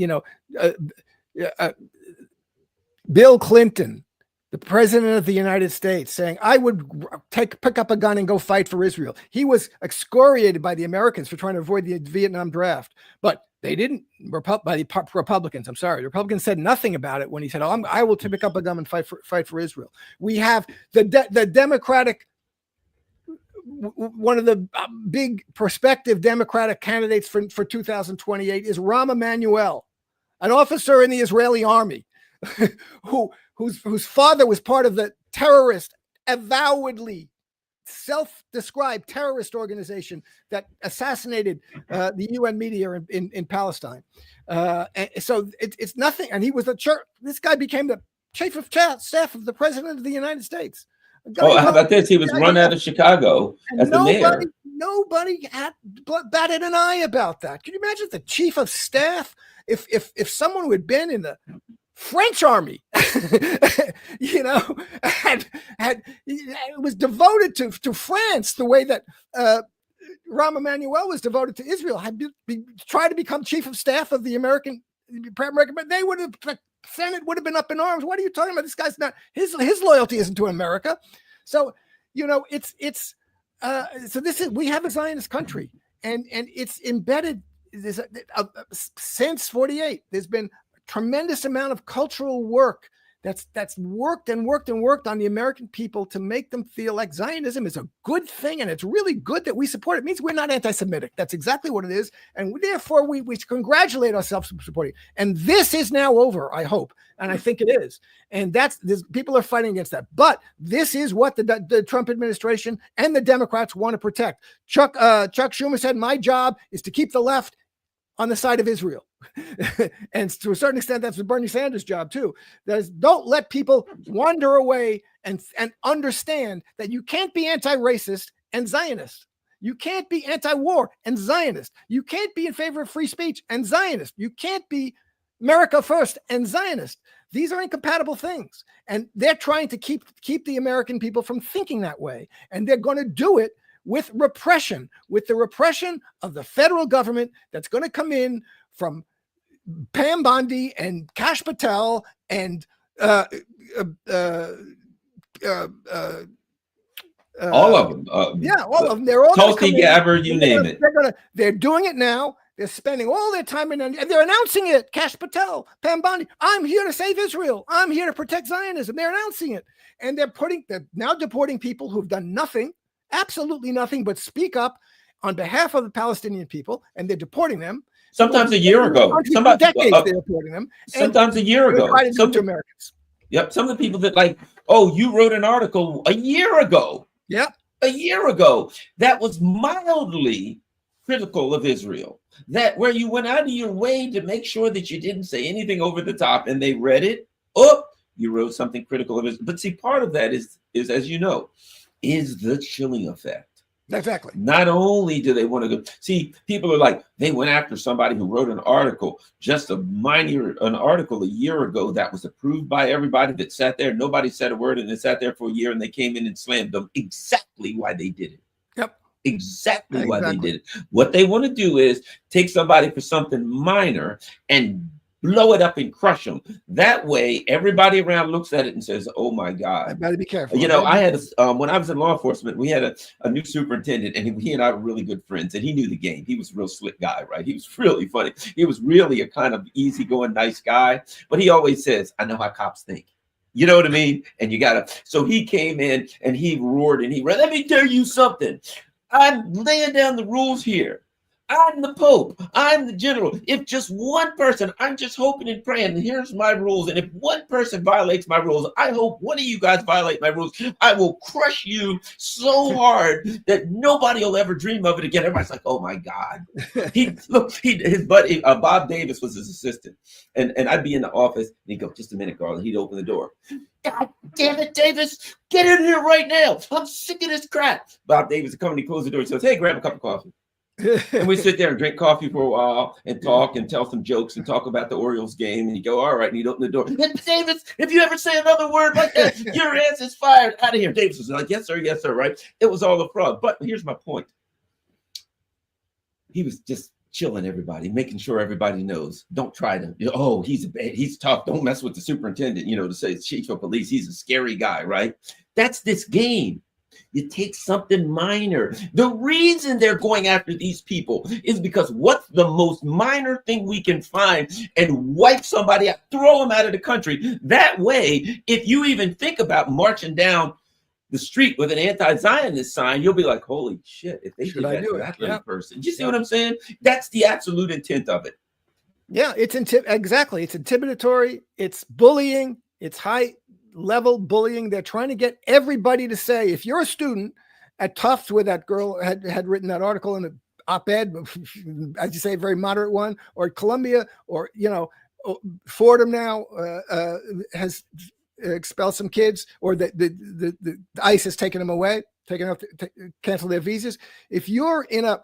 Bill Clinton, the president of the United States, saying, I would pick up a gun and go fight for Israel. He was excoriated by the Americans for trying to avoid the Vietnam draft, but they didn't, by the Republicans. I'm sorry. The Republicans said nothing about it when he said, I will pick up a gun and fight for Israel. We have the Democratic, one of the big prospective Democratic candidates for 2028 is Rahm Emanuel, an officer in the Israeli army whose father was part of the terrorist, avowedly self-described terrorist organization that assassinated the UN media in Palestine. So it's nothing. And he was this guy became the chief of staff of the president of the United States. Oh, how about this? He was run out of Chicago as the mayor. Nobody had batted an eye about that. Can you imagine the chief of staff? If someone who had been in the French army, was devoted to France the way that Rahm Emanuel was devoted to Israel, had tried to become chief of staff of the American, but they would have, the Senate would have been up in arms. What are you talking about? This guy's not, his loyalty isn't to America. So, we have a Zionist country, and it's embedded since 48. There's been tremendous amount of cultural work that's worked on the American people to make them feel like Zionism is a good thing, and it's really good that we support it. It means we're not anti-Semitic. That's exactly what it is, and therefore we congratulate ourselves for supporting it. And this is now over, I hope, and I think it is. And people are fighting against that. But this is what the Trump administration and the Democrats want to protect. Chuck Schumer said, my job is to keep the left on the side of Israel. And to a certain extent, that's Bernie Sanders' job too. That is, don't let people wander away and understand that you can't be anti-racist and Zionist. You can't be anti-war and Zionist. You can't be in favor of free speech and Zionist. You can't be America first and Zionist. These are incompatible things. And they're trying to keep the American people from thinking that way. And they're going to do it with repression, with the repression of the federal government that's going to come in from Pam Bondi and Kash Patel and all of them. All of them. They're all Tulsi Gabbard, you name it. They're doing it now. They're spending all their time and they're announcing it. Kash Patel, Pam Bondi, I'm here to save Israel. I'm here to protect Zionism. They're announcing it. And they're now deporting people who've done nothing, absolutely nothing, but speak up on behalf of the Palestinian people, and they're deporting them. Sometimes a year ago. Decades they're deporting them. Sometimes a year ago. Some to Americans. Yep. Some of the people that you wrote an article a year ago. Yep. A year ago that was mildly critical of Israel. That where you went out of your way to make sure that you didn't say anything over the top, and they read it. Oh, you wrote something critical of Israel. But see, part of that is as you know, is the chilling effect. Exactly. Not only do they want to go, see, people are like, they went after somebody who wrote an article, an article a year ago that was approved by everybody that sat there. Nobody said a word, and they sat there for a year, and they came in and slammed them. Exactly why they did it. Yep. Exactly why they did it. What they want to do is take somebody for something minor and blow it up and crush them. That way, everybody around looks at it and says, "Oh my God!" I better be careful. I had when I was in law enforcement, we had a new superintendent, and he and I were really good friends. And he knew the game. He was a real slick guy, right? He was really funny. He was really a kind of easygoing, nice guy. But he always says, "I know how cops think." You know what I mean? And you gotta. So he came in and he roared and he read. Let me tell you something. I'm laying down the rules here. I'm the Pope. I'm the general. If just one person, I'm just hoping and praying, and here's my rules. And if one person violates my rules, I hope one of you guys violate my rules. I will crush you so hard that nobody will ever dream of it again. Everybody's like, oh my God. His buddy, Bob Davis was his assistant. And I'd be in the office and he'd go, just a minute, Garland. He'd open the door. God damn it, Davis, get in here right now. I'm sick of this crap. Bob Davis would come and he closed the door and says, hey, grab a cup of coffee. And we sit there and drink coffee for a while and talk and tell some jokes and talk about the Orioles game. And you go, all right, and you open the door. And Davis, if you ever say another word like that, your ass is fired. Out of here. Davis was like, yes, sir, right? It was all a fraud. But here's my point. He was just chilling everybody, making sure everybody knows. Don't try to, oh, he's tough. Don't mess with the superintendent, to say chief of police. He's a scary guy, right? That's this game. You take something minor. The reason they're going after these people is because what's the most minor thing we can find and wipe somebody out, throw them out of the country. That way, if you even think about marching down the street with an anti-Zionist sign, you'll be like, holy shit, if they did that to that little person. Do you see what I'm saying? That's the absolute intent of it. Yeah, exactly. It's intimidatory. It's bullying. It's high level bullying. They're trying to get everybody to say, if you're a student at Tufts, where that girl had written that article in an op-ed, as you say, a very moderate one, or at Columbia, or Fordham now has expelled some kids, or the ICE has taken them away, canceled their visas. If you're in a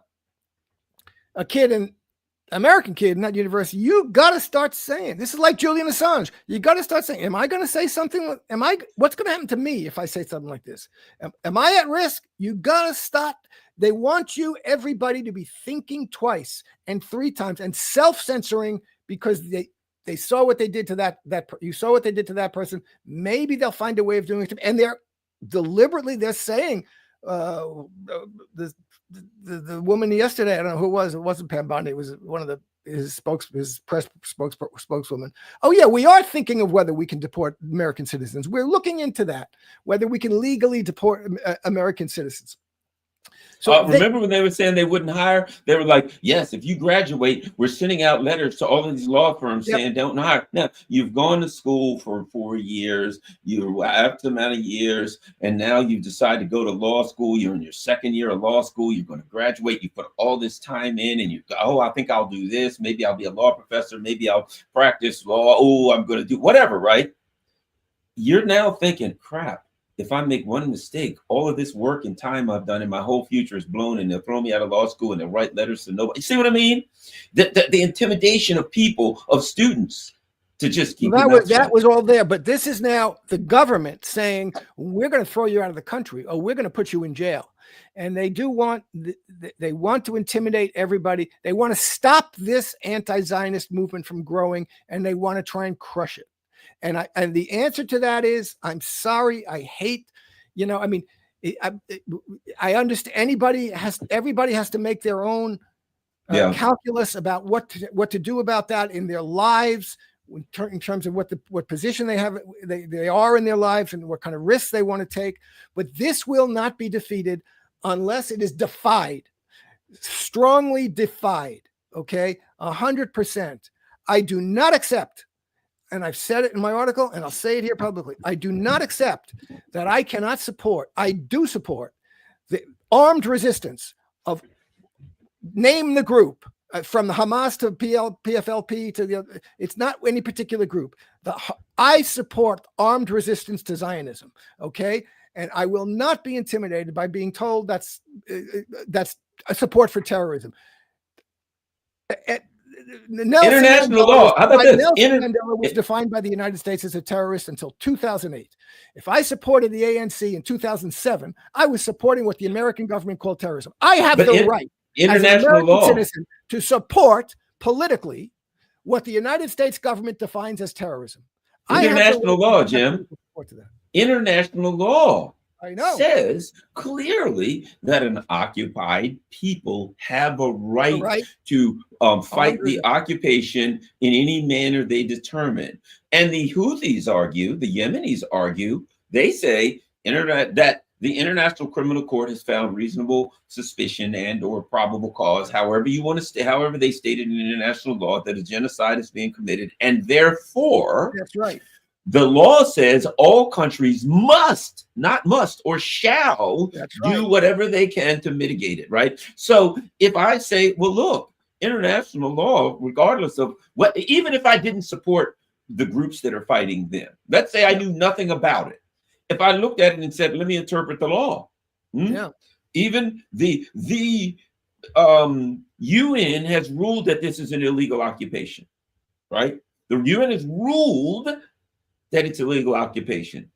kid in American kid in that university, you got to start saying, this is like Julian Assange. You got to start saying, am I going to say something? What's going to happen to me if I say something like this? Am I at risk? You got to stop. They want everybody to be thinking twice and three times and self-censoring, because they saw what they did to you saw what they did to that person. Maybe they'll find a way of doing it. And they're saying, the woman yesterday, I don't know who it was. It wasn't Pam Bondi. It was one of his press spokeswoman. Oh yeah, we are thinking of whether we can deport American citizens. We're looking into that, whether we can legally deport American citizens. So remember when they were saying they wouldn't hire? They were like, yes, if you graduate, we're sending out letters to all of these law firms saying don't hire. Now, you've gone to school for 4 years, you're after the amount of years, and now you decide to go to law school. You're in your second year of law school. You're going to graduate. You put all this time in, and you go, oh, I think I'll do this. Maybe I'll be a law professor. Maybe I'll practice law. Oh, I'm going to do whatever, right? You're now thinking, crap. If I make one mistake, all of this work and time I've done and my whole future is blown, and they'll throw me out of law school and they'll write letters to nobody. You see what I mean? The intimidation of people, of students, to just keep that was all there. But this is now the government saying, we're going to throw you out of the country, or we're going to put you in jail. And they want to intimidate everybody. They want to stop this anti-Zionist movement from growing, and they want to try and crush it. And the answer to that is, I'm sorry, I hate, I understand everybody has to make their own calculus about what to do about that in their lives, in terms of what position they are in their lives and what kind of risks they want to take. But this will not be defeated unless it is defied, strongly defied. Okay, 100%. I do not accept. And I've said it in my article, and I'll say it here publicly. I do not accept that I cannot support. I do support the armed resistance of, name the group, from the Hamas to PFLP to the. It's not any particular group. I support armed resistance to Zionism. Okay, and I will not be intimidated by being told that's a support for terrorism. International law. How about this? Nelson Mandela was defined by the United States as a terrorist until 2008. If I supported the ANC in 2007, I was supporting what the American government called terrorism. I have the right, international as an law citizen, to support politically what the United States government defines as terrorism. International law, Jim. International law. I know. Says clearly that an occupied people have a right to fight the occupation in any manner they determine. And the Houthis argue, the Yemenis argue, they say that the International Criminal Court has found reasonable suspicion and or probable cause, however you want to however they stated in international law, that a genocide is being committed. And therefore, that's right. The law says all countries must, not must, or shall do whatever they can to mitigate it, right? So if I say, well, look, international law, regardless of what, even if I didn't support the groups that are fighting them, let's say I knew nothing about it. If I looked at it and said, let me interpret the law, even the UN has ruled that this is an illegal occupation, right? The UN has ruled that it's illegal occupation.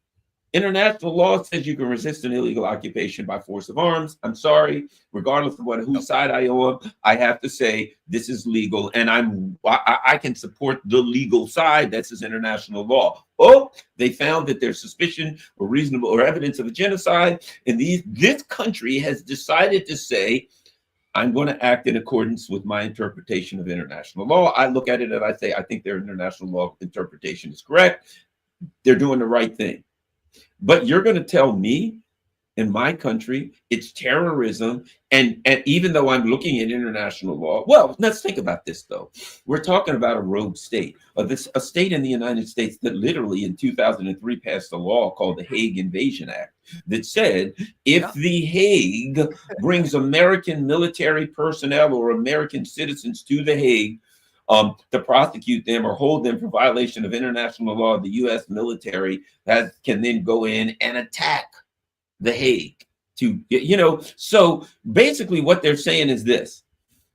International law says you can resist an illegal occupation by force of arms. I'm sorry, regardless of whose side I am, I have to say this is legal, and I can support the legal side. This is international law. Oh, they found that there's suspicion or reasonable or evidence of a genocide, and this country has decided to say, I'm going to act in accordance with my interpretation of international law. I look at it and I say, I think their international law interpretation is correct. They're doing the right thing. But you're going to tell me in my country it's terrorism, and even though I'm looking at international law, well, let's think about this though. We're talking about a rogue state, a state in the United States that literally in 2003 passed a law called the Hague Invasion Act that said if the Hague brings American military personnel or American citizens to the Hague to prosecute them or hold them for violation of international law, the U.S. military can then go in and attack the Hague. So basically what they're saying is this: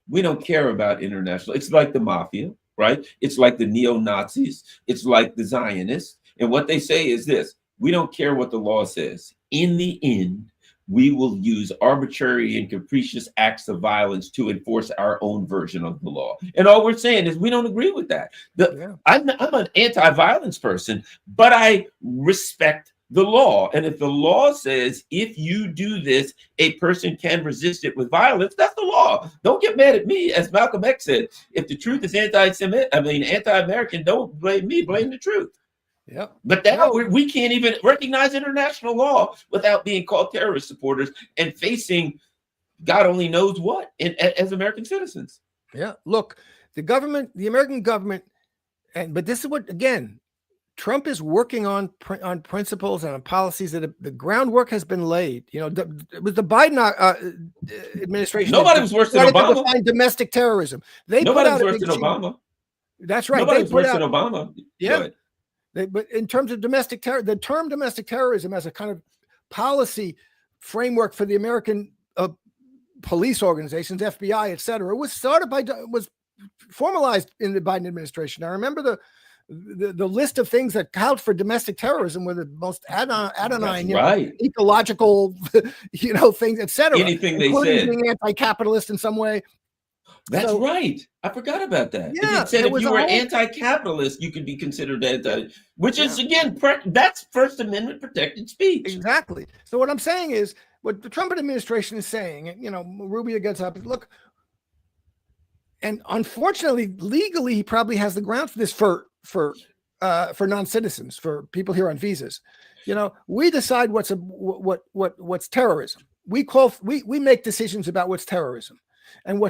we don't care about international. It's like the mafia, right? It's like the neo-Nazis. It's like the Zionists. And what they say is this: we don't care what the law says. In the end, we will use arbitrary and capricious acts of violence to enforce our own version of the law. And all we're saying is we don't agree with that. I'm an anti-violence person, but I respect the law. And if the law says if you do this, a person can resist it with violence, that's the law. Don't get mad at me. As Malcolm X said, if the truth is anti-American, don't blame me, blame the truth. Yeah, but now we can't even recognize international law without being called terrorist supporters and facing God only knows what as American citizens. Yeah, look, the American government, but this is what, again, Trump is working on principles and on policies that the groundwork has been laid. You know, it was the Biden administration. Nobody was worse than Obama. To define domestic terrorism. Nobody was worse than Obama. That's right. Nobody was worse than Obama. Yeah. But in terms of domestic terror, the term domestic terrorism as a kind of policy framework for the American police organizations, FBI, et cetera, was formalized in the Biden administration. I remember the list of things that count for domestic terrorism were the most asinine, ecological, things, et cetera. Anything they said. Being anti-capitalist in some way. That's right. I forgot about that. Yeah, it said if you were anti-capitalist, you could be considered anti, which is, again, that's First Amendment protected speech. Exactly. So what I'm saying is, what the Trump administration is saying, Rubio gets up, look, and unfortunately, legally, he probably has the ground for this for non-citizens, for people here on visas. We decide what's terrorism. We make decisions about what's terrorism. And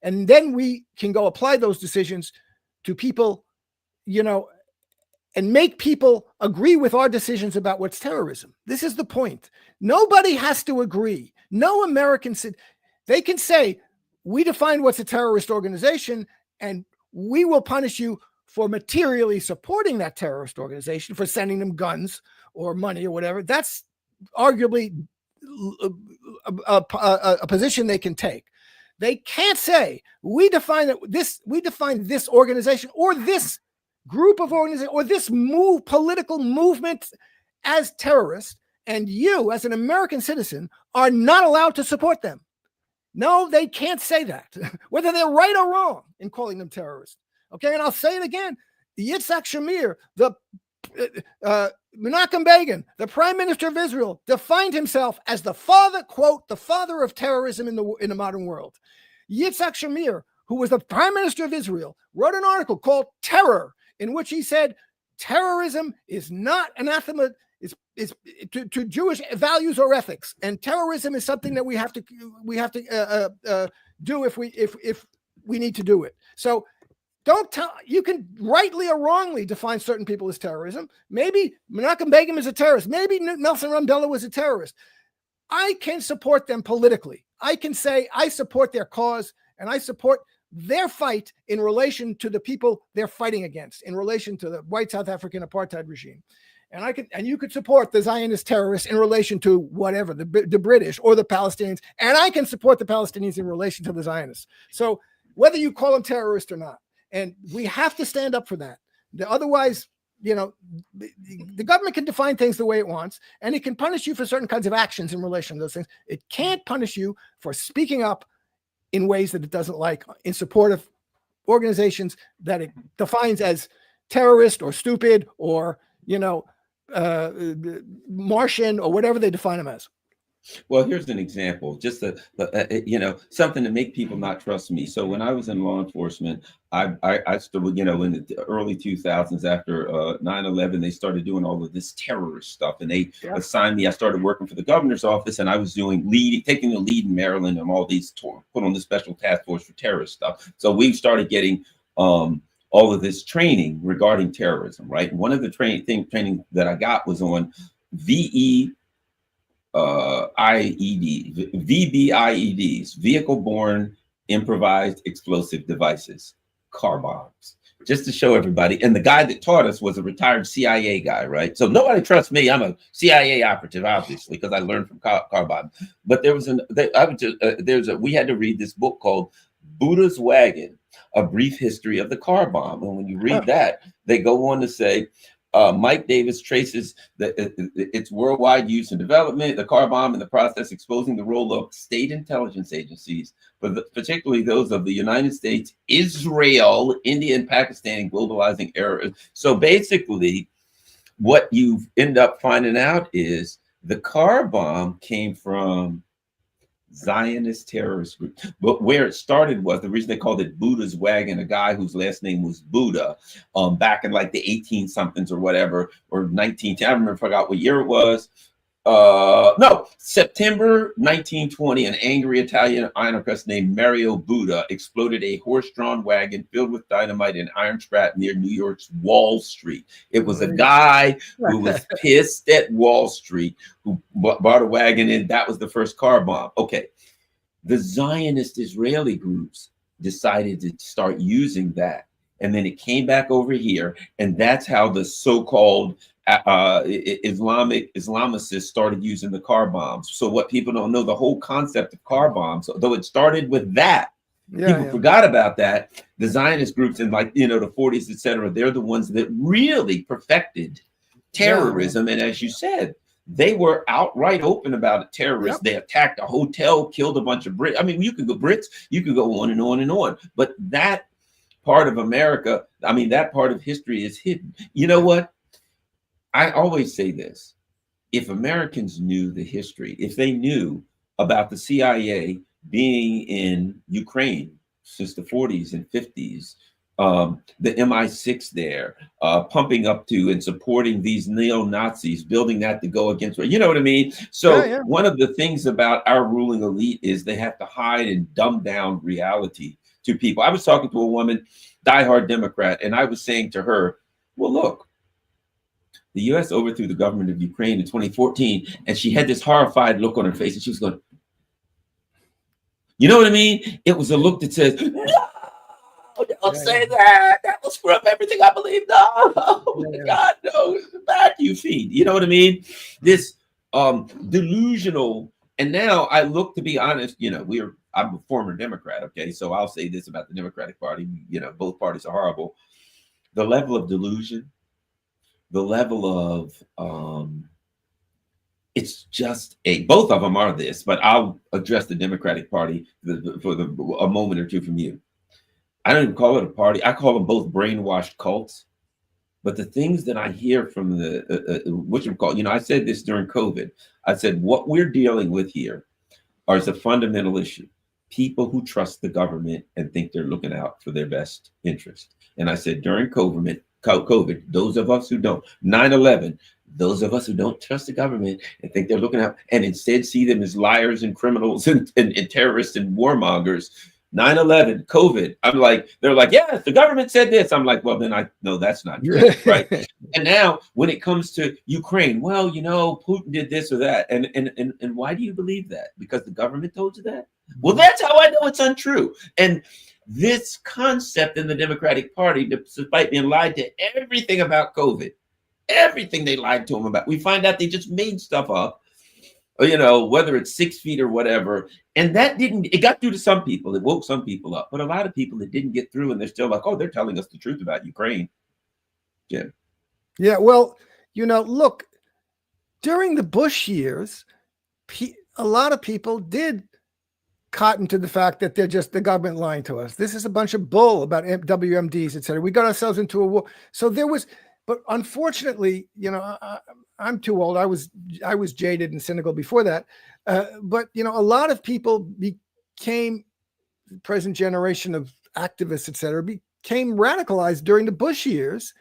and then we can go apply those decisions to people, and make people agree with our decisions about what's terrorism. This is the point. Nobody has to agree. No American they can say, we define what's a terrorist organization, and we will punish you for materially supporting that terrorist organization, for sending them guns or money or whatever. That's arguably a position they can take. They can't say we define this organization or this group of organizations or this political movement as terrorist, and you, as an American citizen, are not allowed to support them. No, they can't say that, whether they're right or wrong in calling them terrorists. Okay, and I'll say it again: Yitzhak Shamir, Menachem Begin, the Prime Minister of Israel, defined himself as the father, quote, the father of terrorism in the modern world. Yitzhak Shamir, who was the Prime Minister of Israel, wrote an article called "Terror," in which he said terrorism is not anathema to Jewish values or ethics, and terrorism is something that we have to do if we need to do it. So. You can rightly or wrongly define certain people as terrorism. Maybe Menachem Begin is a terrorist. Maybe Nelson Mandela was a terrorist. I can support them politically. I can say I support their cause and I support their fight in relation to the people they're fighting against, in relation to the white South African apartheid regime. and you could support the Zionist terrorists in relation to whatever, the British or the Palestinians, and I can support the Palestinians in relation to the Zionists. So whether you call them terrorists or not, and we have to stand up for that. Otherwise, the government can define things the way it wants, and it can punish you for certain kinds of actions in relation to those things. It can't punish you for speaking up in ways that it doesn't like in support of organizations that it defines as terrorist or stupid or, Martian or whatever they define them as. Well, here's an example, just something to make people not trust me. So when I was in law enforcement, I started, in the early 2000s after 9/11, they started doing all of this terrorist stuff, and they assigned me. I started working for the governor's office, and I was taking the lead in Maryland and all these put on the special task force for terrorist stuff. So we started getting all of this training regarding terrorism, right? One of the training that I got was on VBIEDs, vehicle-borne improvised explosive devices, car bombs, just to show everybody. And the guy that taught us was a retired CIA guy, right? So nobody trusts me. I'm a CIA operative, obviously, because I learned from car bombs. But we had to read this book called Buddha's Wagon, A Brief History of the Car Bomb. And when you read that, they go on to say, Mike Davis traces its worldwide use and development, the car bomb, in the process exposing the role of state intelligence agencies, particularly those of the United States, Israel, India, and Pakistan, in globalizing errors. So basically, what you end up finding out is the car bomb came from Zionist terrorist group. But where it started was, the reason they called it Buddha's Wagon, a guy whose last name was Buddha, back in like the 18 somethings or whatever, or 1910, I remember, I forgot what year it was. September 1920, an angry Italian anarchist named Mario Buddha exploded a horse-drawn wagon filled with dynamite and iron scrap near New York's Wall Street. It was a guy who was pissed at Wall Street who bought a wagon, and that was the first car bomb. Okay, the Zionist Israeli groups decided to start using that, and then it came back over here, and that's how the so-called Islamicists started using the car bombs. So what people don't know, the whole concept of car bombs, though it started with that, people forgot about that. The Zionist groups in the 40s, etc., they're the ones that really perfected terrorism. And as you said, they were outright open about it. Terrorists. They attacked a hotel, killed a bunch of Brits. I mean, you could go on and on and on. But that part of America, that part of history is hidden. You know what? I always say this: if Americans knew the history, if they knew about the CIA being in Ukraine since the 40s and 50s, the MI6 there, pumping up to and supporting these neo-Nazis, building that to go against, you know what I mean? So one of the things about our ruling elite is they have to hide and dumb down reality to people. I was talking to a woman, diehard Democrat, and I was saying to her, well, look, the U.S. overthrew the government of Ukraine in 2014, and she had this horrified look on her face, and she was going, you know what I mean? It was a look that says, no, don't say that. That was from everything I believe. No, oh my God, no, back you feed. You know what I mean? This delusional. And now I look, to be honest, I'm a former Democrat, okay? So I'll say this about the Democratic Party, both parties are horrible. The level of delusion, the level of it's just both of them are this, but I'll address the Democratic Party for a moment or two from you. I don't even call it a party. I call them both brainwashed cults. But the things that I hear from I said this during COVID. I said, what we're dealing with here is a fundamental issue. People who trust the government and think they're looking out for their best interest. And I said, during COVID, those of us who don't, 9/11, those of us who don't trust the government and think they're looking out and instead see them as liars and criminals and terrorists and warmongers. 9/11, COVID. I'm like, they're like, yes, the government said this. I'm like, well, then I know that's not true, right? And now when it comes to Ukraine, well, Putin did this or that. And why do you believe that? Because the government told you that? Well, that's how I know it's untrue. And this concept in the Democratic Party, despite being lied to everything about COVID, everything they lied to him about. We find out they just made stuff up, you know, whether it's 6 feet or whatever. And that didn't, it got through to some people. It woke some people up, but a lot of people it didn't get through, and they're still like, oh, they're telling us the truth about Ukraine. Jim. Yeah, well, you know, look, during the Bush years, a lot of people did cotton to the fact that they're just the government lying to us. This is a bunch of bull about WMDs, et cetera. We got ourselves into a war. So there was, but unfortunately, you know, I'm too old. I was jaded and cynical before that. But, you know, a lot of people became, the present generation of activists, et cetera, became radicalized during the Bush years.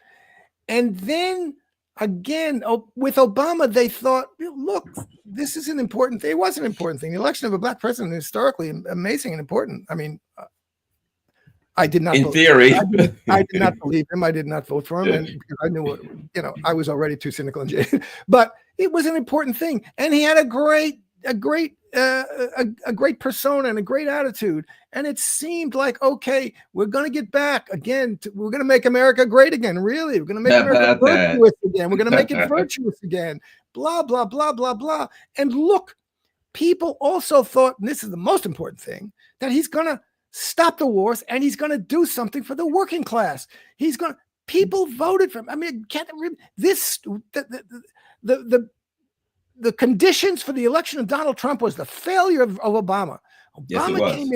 And then again, with Obama, they thought, look, this is an important thing. It was an important thing. The election of a black president is historically amazing and important. I mean, I did not. In theory, I did not believe him. I did not vote for him, and because I knew, you know, I was already too cynical and jaded. But it was an important thing, and he had a great persona and a great attitude. And it seemed like, okay, we're going to get back again. We're going to make America great again. Really, we're going to make America virtuous again. We're going to make it virtuous again. Blah blah blah blah blah. And look, people also thought, and this is the most important thing, that he's going to stop the wars and he's going to do something for the working class. He's going to. People voted for him. I mean, the conditions for the election of Donald Trump was the failure of Obama. Obama came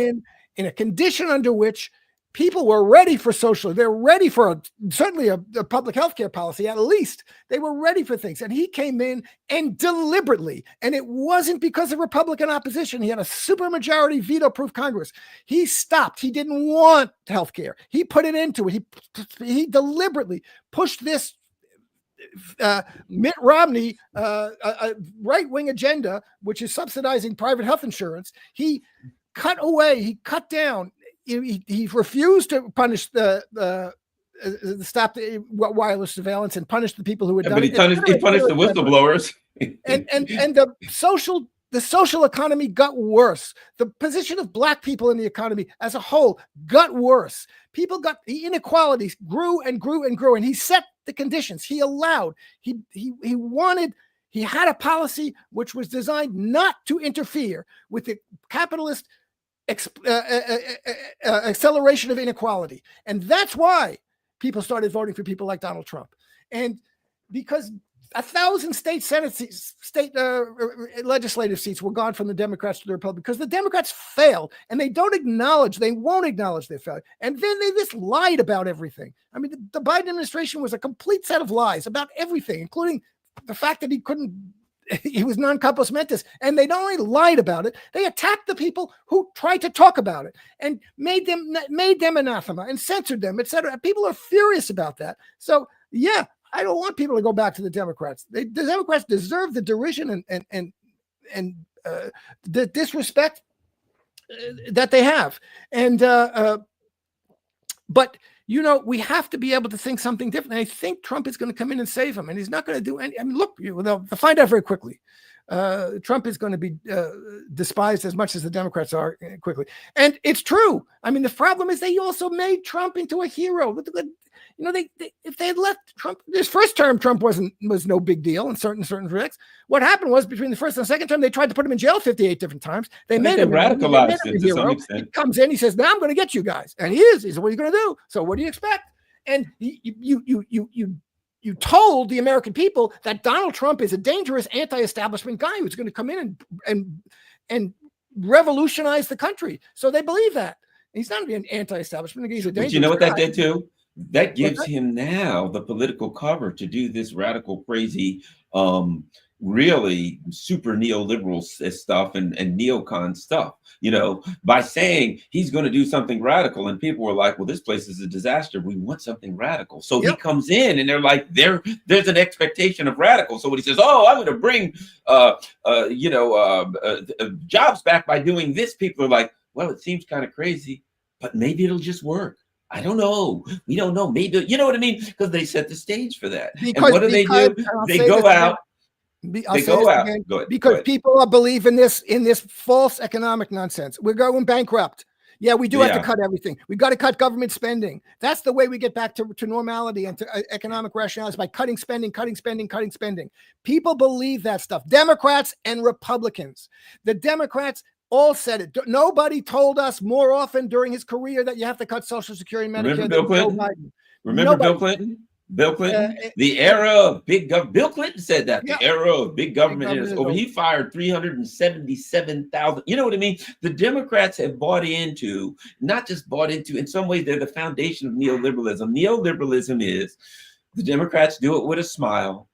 in a condition under which people were ready for socialism. They're ready for certainly a public health care policy, at least. They were ready for things. And he came in and deliberately, and it wasn't because of Republican opposition. He had a supermajority veto-proof Congress. He stopped. He didn't want health care. He put it into it. He deliberately pushed this Mitt Romney, a right-wing agenda, which is subsidizing private health insurance. He cut away. He cut down. He refused to punish stop the wireless surveillance and punish the people who had done it. But he punished the whistleblowers. and the social economy got worse. The position of black people in the economy as a whole got worse. The inequalities grew and grew and grew, and he set the conditions. He allowed. He had a policy which was designed not to interfere with the capitalist acceleration of inequality. And that's why people started voting for people like Donald Trump. And because 1,000 state legislative seats were gone from the Democrats to the Republicans because the Democrats failed, and they won't acknowledge their failure. And then they just lied about everything. I mean, the Biden administration was a complete set of lies about everything, including the fact that he was non-compos mentis. And they not only lied about it, they attacked the people who tried to talk about it and made them anathema and censored them, etc. People are furious about that. So yeah, I don't want people to go back to the Democrats. The Democrats deserve the derision and the disrespect that they have. And but you know, we have to be able to think something different. And I think Trump is going to come in and save him, and he's not going to do any. I mean, look, they'll find out very quickly. Trump is going to be despised as much as the Democrats are quickly. And it's true. I mean, the problem is they also made Trump into a hero. You know, if they had left Trump, his first term, Trump was no big deal in certain respects. What happened was between the first and second term, they tried to put him in jail 58 different times. They made him radicalized him to some extent. He comes in, he says, "Now I'm going to get you guys," and he is. He said, "What are you going to do?" So what do you expect? And you told the American people that Donald Trump is a dangerous anti-establishment guy who's going to come in and revolutionize the country. So they believe that. He's not an anti-establishment. He's a dangerous guy. But you know what that did too? That gives him now the political cover to do this radical, crazy, really super neoliberal stuff and neocon stuff, you know, by saying he's going to do something radical. And people were like, well, this place is a disaster. We want something radical. So he comes in and they're like, there's an expectation of radical. So when he says, oh, I'm going to bring, jobs back by doing this, people are like, well, it seems kind of crazy, but maybe it'll just work. I don't know. We don't know. Maybe, you know what I mean? Because they set the stage for that. And what do? They go out. Because people are believing this false economic nonsense. We're going bankrupt. Yeah, we do have to Yeah. cut everything. We got to cut government spending. That's the way we get back to normality and to economic rationality, by cutting spending, cutting spending, cutting spending. People believe that stuff. Democrats and Republicans. The Democrats all said it. Nobody told us more often during his career that you have to cut Social Security and Medicare. Remember Bill Joe Clinton? Biden. Remember Nobody. Bill Clinton? Bill Clinton, the era of big government. Bill Clinton said that the era of big government is over. He fired 377,000. You know what I mean? The Democrats have bought into, not just bought into, in some ways, they're the foundation of neoliberalism. Neoliberalism is the Democrats do it with a smile,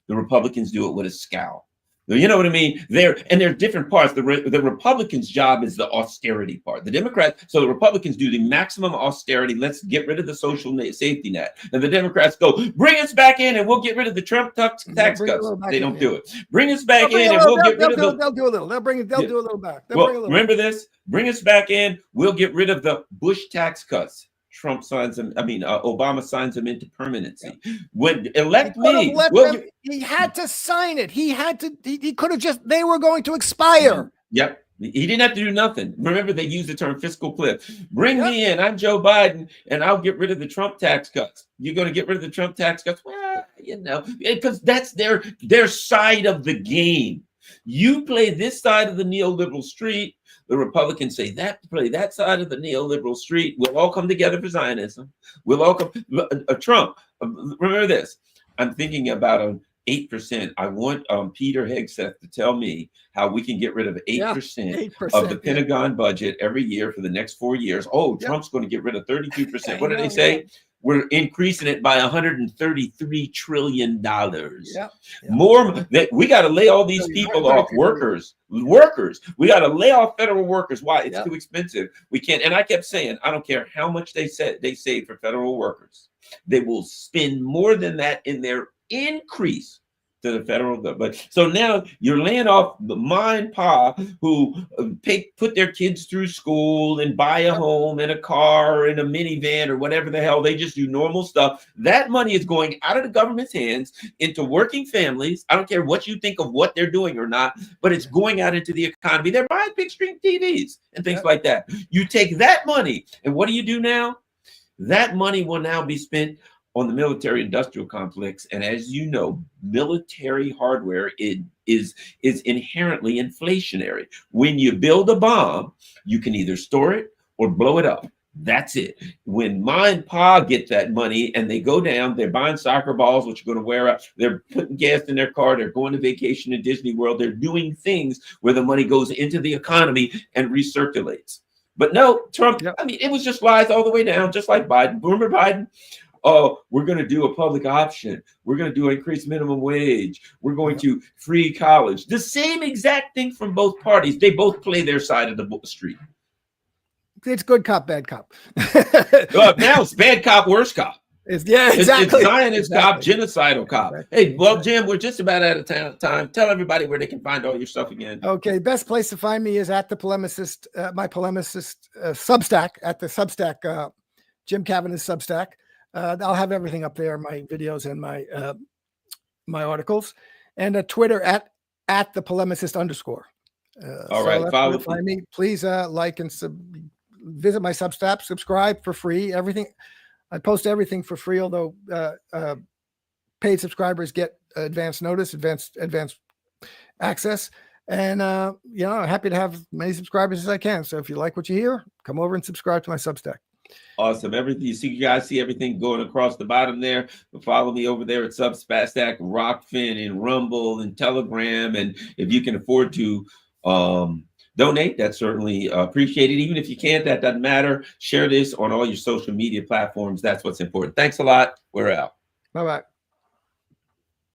the Republicans do it with a scowl. You know what I mean? There are different parts. The Republicans' job is the austerity part. The Democrats, so the Republicans do the maximum austerity. Let's get rid of the social safety net. And the Democrats go, bring us back in and we'll get rid of the Trump tax cuts. They don't do it. Bring us back in and we'll get rid of the... They'll do a little. They'll do a little back. Remember this? Bring us back in. We'll get rid of the Bush tax cuts. Trump signs them. Obama signs them into permanency. When elect me, he had to sign it. He could have just. They were going to expire. Yep. He didn't have to do nothing. Remember, they used the term fiscal cliff. Bring me in. I'm Joe Biden, and I'll get rid of the Trump tax cuts. You're going to get rid of the Trump tax cuts? Well, because that's their side of the game. You play this side of the neoliberal street. The Republicans say play that side of the neoliberal street. We'll all come together for Zionism. We'll all come. Trump, remember this. I'm thinking about an 8%. I want Peter Hegseth to tell me how we can get rid of 8% of the Pentagon budget every year for the next 4 years. Oh, Trump's going to get rid of 32%. What did they say? We're increasing it by $133 trillion. More that we got to lay all these people off. Workers. We got to lay off federal workers. Why? It's too expensive. We can't. And I kept saying, I don't care how much they save for federal workers. They will spend more than that in their increase to the federal government. So now you're laying off the ma and pa who put their kids through school and buy a home and a car and a minivan or whatever the hell. They just do normal stuff. That money is going out of the government's hands into working families. I don't care what you think of what they're doing or not, but it's going out into the economy. They're buying big screen TVs and things like that. You take that money and what do you do now? That money will now be spent on the military industrial complex. And as you know, military hardware is inherently inflationary. When you build a bomb, you can either store it or blow it up. That's it. When ma and pa get that money and they go down, they're buying soccer balls, which are going to wear out. They're putting gas in their car. They're going to vacation in Disney World. They're doing things where the money goes into the economy and recirculates. But no, Trump, it was just lies all the way down, just like Biden. Remember Biden? Oh, we're going to do a public option. We're going to do increased minimum wage. We're going to free college. The same exact thing from both parties. They both play their side of the street. It's good cop, bad cop. Now it's bad cop, worse cop. Exactly. It's Zionist cop, genocidal cop. Hey, well, Jim, we're just about out of time. Tell everybody where they can find all your stuff again. Okay, best place to find me is at the Polemicist, my Polemicist Substack, at the Substack, Jim Kavanagh's Substack. I'll have everything up there, my videos and my articles, and Twitter at the Polemicist _. All right, follow me. Please like and visit my Substack. Subscribe for free. Everything I post everything for free. Although paid subscribers get advance notice, advanced access, and I'm happy to have as many subscribers as I can. So if you like what you hear, come over and subscribe to my Substack. Awesome. Everything you guys see everything going across the bottom there. Follow me over there at Substack, Rockfin, and Rumble, and Telegram. And if you can afford to donate, that's certainly appreciated. Even if you can't, that doesn't matter. Share this on all your social media platforms. That's what's important. Thanks a lot. We're out. Bye-bye.